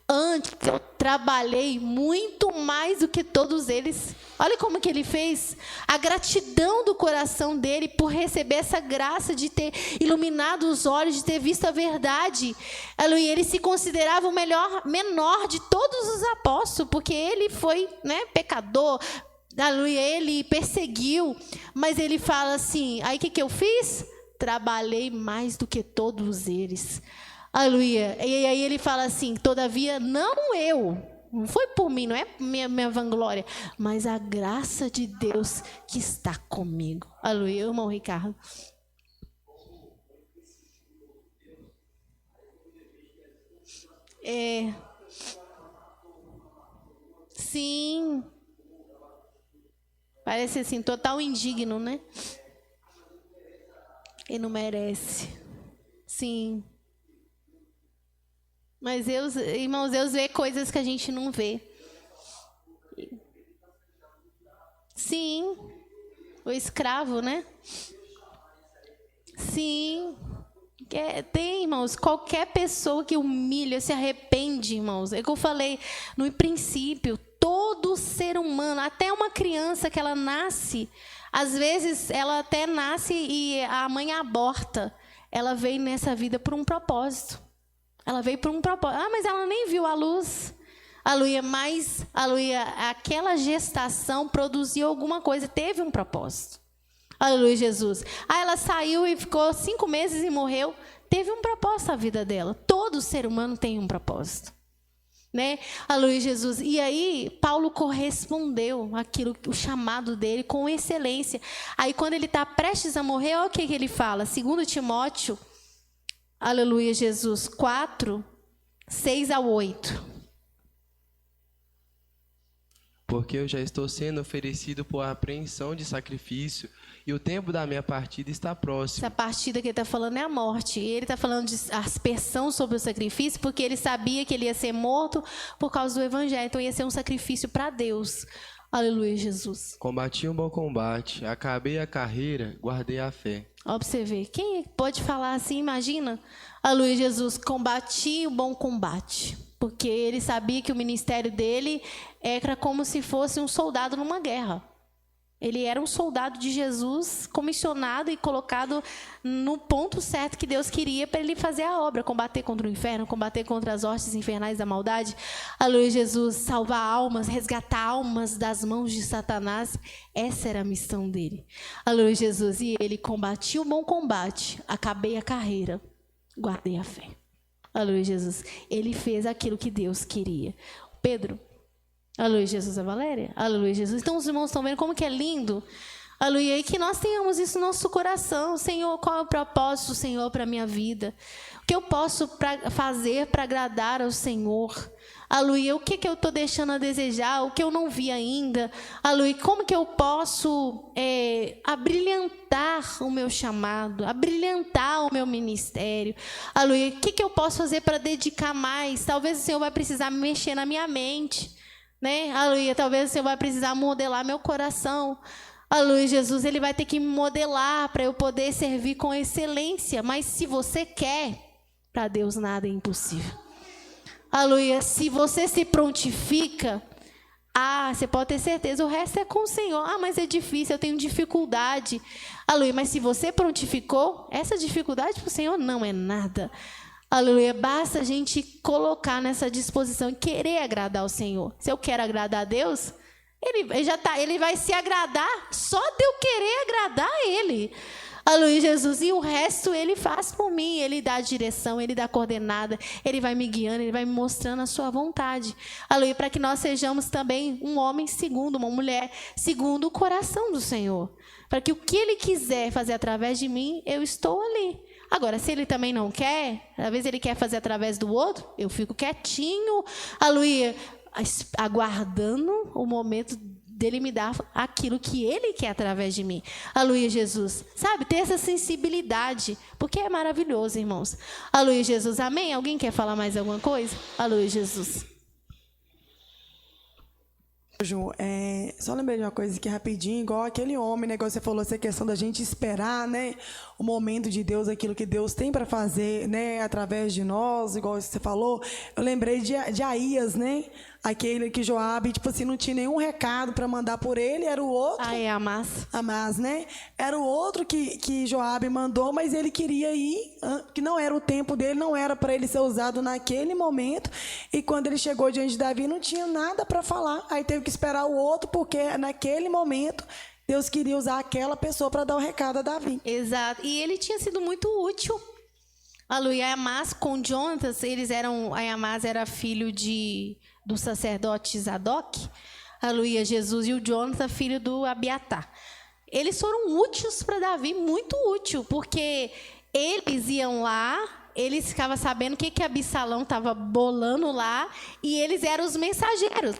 antes eu trabalhei muito mais do que todos eles. Olha como que ele fez. A gratidão do coração dele por receber essa graça de ter iluminado os olhos, de ter visto a verdade. Aleluia, ele se considerava o menor de todos os apóstolos, porque ele foi, pecador. Aleluia, ele perseguiu. Mas ele fala assim: aí o que eu fiz? Trabalhei mais do que todos eles. Aleluia. E aí ele fala assim: todavia, não eu. Não foi por mim, não é minha vanglória, mas a graça de Deus que está comigo. Aleluia, irmão Ricardo. Sim. Parece assim, total indigno, né? E não merece. Sim. Mas Deus, irmãos, Deus vê coisas que a gente não vê. Sim. O escravo, né? Sim. Tem, irmãos, qualquer pessoa que humilha, se arrepende, irmãos. É o que eu falei no princípio. Todo ser humano, até uma criança que ela nasce, às vezes ela até nasce e a mãe aborta. Ela veio nessa vida por um propósito. Ela veio por um propósito. Ah, mas ela nem viu a luz. Aleluia, mas, aleluia, aquela gestação produziu alguma coisa, teve um propósito. Aleluia, Jesus. Ah, ela saiu e ficou 5 meses e morreu. Teve um propósito a vida dela. Todo ser humano tem um propósito. Né? Aleluia, Jesus. E aí, Paulo correspondeu aquilo, o chamado dele com excelência. Aí, quando ele está prestes a morrer, olha o que ele fala. 2 Timóteo, aleluia, Jesus, 4, 6 a 8. Porque eu já estou sendo oferecido por apreensão de sacrifício, e o tempo da minha partida está próximo. Essa partida que ele está falando é a morte. E ele está falando de aspersão sobre o sacrifício, porque ele sabia que ele ia ser morto por causa do evangelho. Então ia ser um sacrifício para Deus. Aleluia, Jesus. Combati um bom combate, acabei a carreira, guardei a fé. Ó, pra você ver. Quem pode falar assim, imagina? Aleluia, Jesus. Combati o bom combate. Porque ele sabia que o ministério dele era como se fosse um soldado numa guerra. Ele era um soldado de Jesus, comissionado e colocado no ponto certo que Deus queria para ele fazer a obra. Combater contra o inferno, combater contra as hostes infernais da maldade. Aleluia, Jesus. Salvar almas, resgatar almas das mãos de Satanás. Essa era a missão dele. Aleluia, Jesus. E ele combatiu o bom combate. Acabei a carreira. Guardei a fé. Aleluia, Jesus. Ele fez aquilo que Deus queria. Pedro. Aleluia, Jesus, a Valéria. Aleluia, Jesus. Então os irmãos estão vendo como que é lindo. Aleluia. E que nós tenhamos isso no nosso coração. Senhor, qual é o propósito, Senhor, para a minha vida? O que eu posso fazer para agradar ao Senhor? Aleluia. O que eu estou deixando a desejar? O que eu não vi ainda? Aleluia. Como que eu posso abrilhantar o meu chamado? Abrilhantar o meu ministério? Aleluia. O que eu posso fazer para dedicar mais? Talvez o Senhor vai precisar mexer na minha mente. Né? Aleluia, talvez você vai precisar modelar meu coração. Aleluia, Jesus, ele vai ter que me modelar para eu poder servir com excelência. Mas se você quer, para Deus nada é impossível. Aleluia, se você se prontifica, você pode ter certeza, o resto é com o Senhor. Mas é difícil, eu tenho dificuldade. Aleluia, mas se você prontificou, essa dificuldade para o Senhor não é nada. Aleluia, basta a gente colocar nessa disposição e querer agradar ao Senhor. Se eu quero agradar a Deus, ele vai se agradar só de eu querer agradar a Ele. Aleluia, Jesus. E o resto Ele faz por mim. Ele dá a direção, Ele dá a coordenada, Ele vai me guiando, Ele vai me mostrando a sua vontade. Aleluia, para que nós sejamos também um homem segundo, uma mulher segundo o coração do Senhor. Para que o que Ele quiser fazer através de mim, eu estou ali. Agora, se ele também não quer, às vezes ele quer fazer através do outro, eu fico quietinho, aleluia, aguardando o momento dele me dar aquilo que ele quer através de mim. Aleluia, Jesus. Sabe, ter essa sensibilidade, porque é maravilhoso, irmãos. Aleluia, Jesus. Amém? Alguém quer falar mais alguma coisa? Aleluia, Jesus. Ju, só lembrei de uma coisa aqui rapidinho, igual aquele homem, né, igual você falou, essa questão da gente esperar, né, o momento de Deus, aquilo que Deus tem para fazer, né, através de nós, igual você falou. Eu lembrei de Aías, né, aquele que Joabe, tipo assim, não tinha nenhum recado para mandar por ele, era o outro. Amás, né? Era o outro que Joabe mandou, mas ele queria ir, que não era o tempo dele, não era para ele ser usado naquele momento. E quando ele chegou diante de Davi, não tinha nada para falar. Aí teve que esperar o outro, porque naquele momento Deus queria usar aquela pessoa para dar o recado a Davi. Exato. E ele tinha sido muito útil. Aleluia. Amás com Jonatas, Amás era filho do sacerdote Zadok, aleluia, Jesus, e o Jonathan, filho do Abiatar. Eles foram úteis para Davi, muito útil, porque eles iam lá, eles ficavam sabendo o que Absalão estava bolando lá, e eles eram os mensageiros.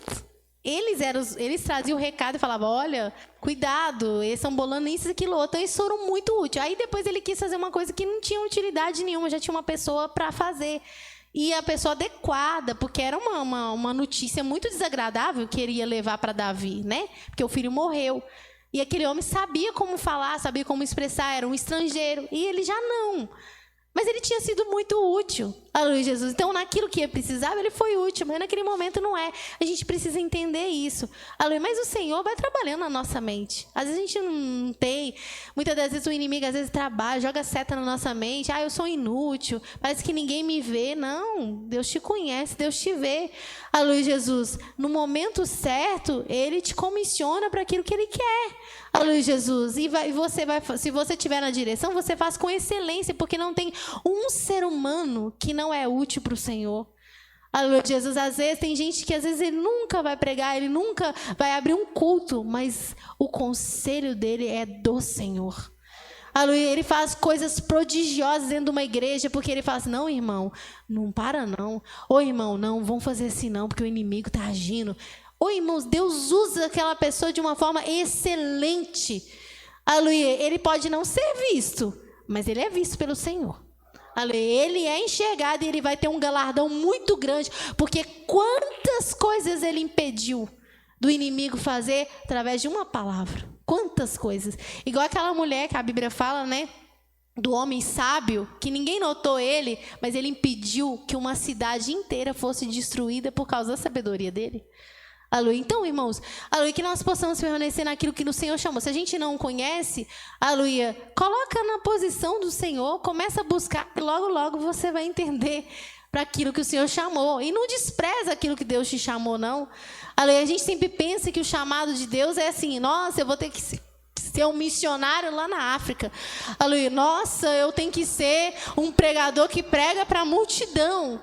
Eles traziam o recado e falavam, olha, cuidado, eles estão bolando isso e aquilo outro. Então, eles foram muito úteis. Aí, depois, ele quis fazer uma coisa que não tinha utilidade nenhuma, já tinha uma pessoa para fazer. E a pessoa adequada, porque era uma notícia muito desagradável que ele ia levar para Davi, né? Porque o filho morreu. E aquele homem sabia como falar, sabia como expressar, era um estrangeiro. E ele já não. Mas ele tinha sido muito útil, aleluia, Jesus. Então, naquilo que ele precisava, ele foi útil, mas naquele momento não é. A gente precisa entender isso. Aleluia. Mas o Senhor vai trabalhando na nossa mente. Às vezes a gente não tem. Muitas das vezes o inimigo, às vezes, trabalha, joga seta na nossa mente. Eu sou inútil, parece que ninguém me vê. Não, Deus te conhece, Deus te vê. Aleluia, Jesus. No momento certo, Ele te comissiona para aquilo que Ele quer. Aleluia, Jesus. E se você estiver na direção, você faz com excelência, porque não tem um ser humano que não é útil para o Senhor. Aleluia, Jesus. Às vezes tem gente que às vezes ele nunca vai pregar, ele nunca vai abrir um culto, mas o conselho dele é do Senhor. Aleluia, ele faz coisas prodigiosas dentro de uma igreja, porque ele fala assim, não, irmão, não para não. Ô, irmão, não, vamos fazer assim não, porque o inimigo está agindo. Ô, irmãos, Deus usa aquela pessoa de uma forma excelente. Aleluia, ele pode não ser visto, mas ele é visto pelo Senhor. Aleluia, ele é enxergado e ele vai ter um galardão muito grande, porque quantas coisas ele impediu do inimigo fazer através de uma palavra. Quantas coisas. Igual aquela mulher que a Bíblia fala, né? Do homem sábio, que ninguém notou ele, mas ele impediu que uma cidade inteira fosse destruída por causa da sabedoria dele. Aleluia. Então, irmãos, aleluia, que nós possamos permanecer naquilo que o Senhor chamou. Se a gente não conhece, aleluia, coloca na posição do Senhor, começa a buscar e logo, logo você vai entender para aquilo que o Senhor chamou. E não despreza aquilo que Deus te chamou, não. Aleluia, a gente sempre pensa que o chamado de Deus é assim, nossa, eu vou ter que ser um missionário lá na África. Aleluia, nossa, eu tenho que ser um pregador que prega para a multidão.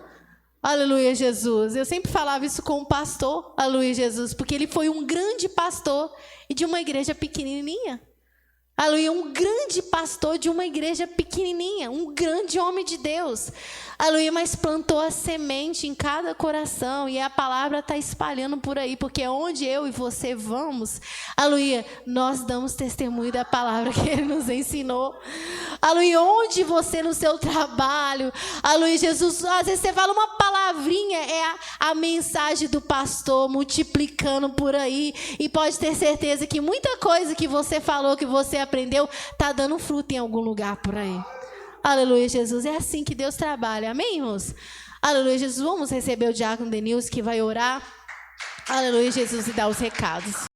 Aleluia, Jesus. Eu sempre falava isso com o pastor, aleluia, Jesus, porque ele foi um grande pastor e de uma igreja pequenininha. Aleluia, um grande pastor de uma igreja pequenininha, um grande homem de Deus. Aleluia, mas plantou a semente em cada coração e a palavra está espalhando por aí, porque onde eu e você vamos, aleluia, nós damos testemunho da palavra que Ele nos ensinou. Aleluia, onde você no seu trabalho, aleluia, Jesus, às vezes você fala uma palavrinha, é a mensagem do pastor multiplicando por aí, e pode ter certeza que muita coisa que você falou, que você aprendeu, está dando fruto em algum lugar por aí. Aleluia, Jesus. É assim que Deus trabalha. Amém, irmãos? Aleluia, Jesus. Vamos receber o diácono Denilson, que vai orar. Aleluia, Jesus, e dar os recados.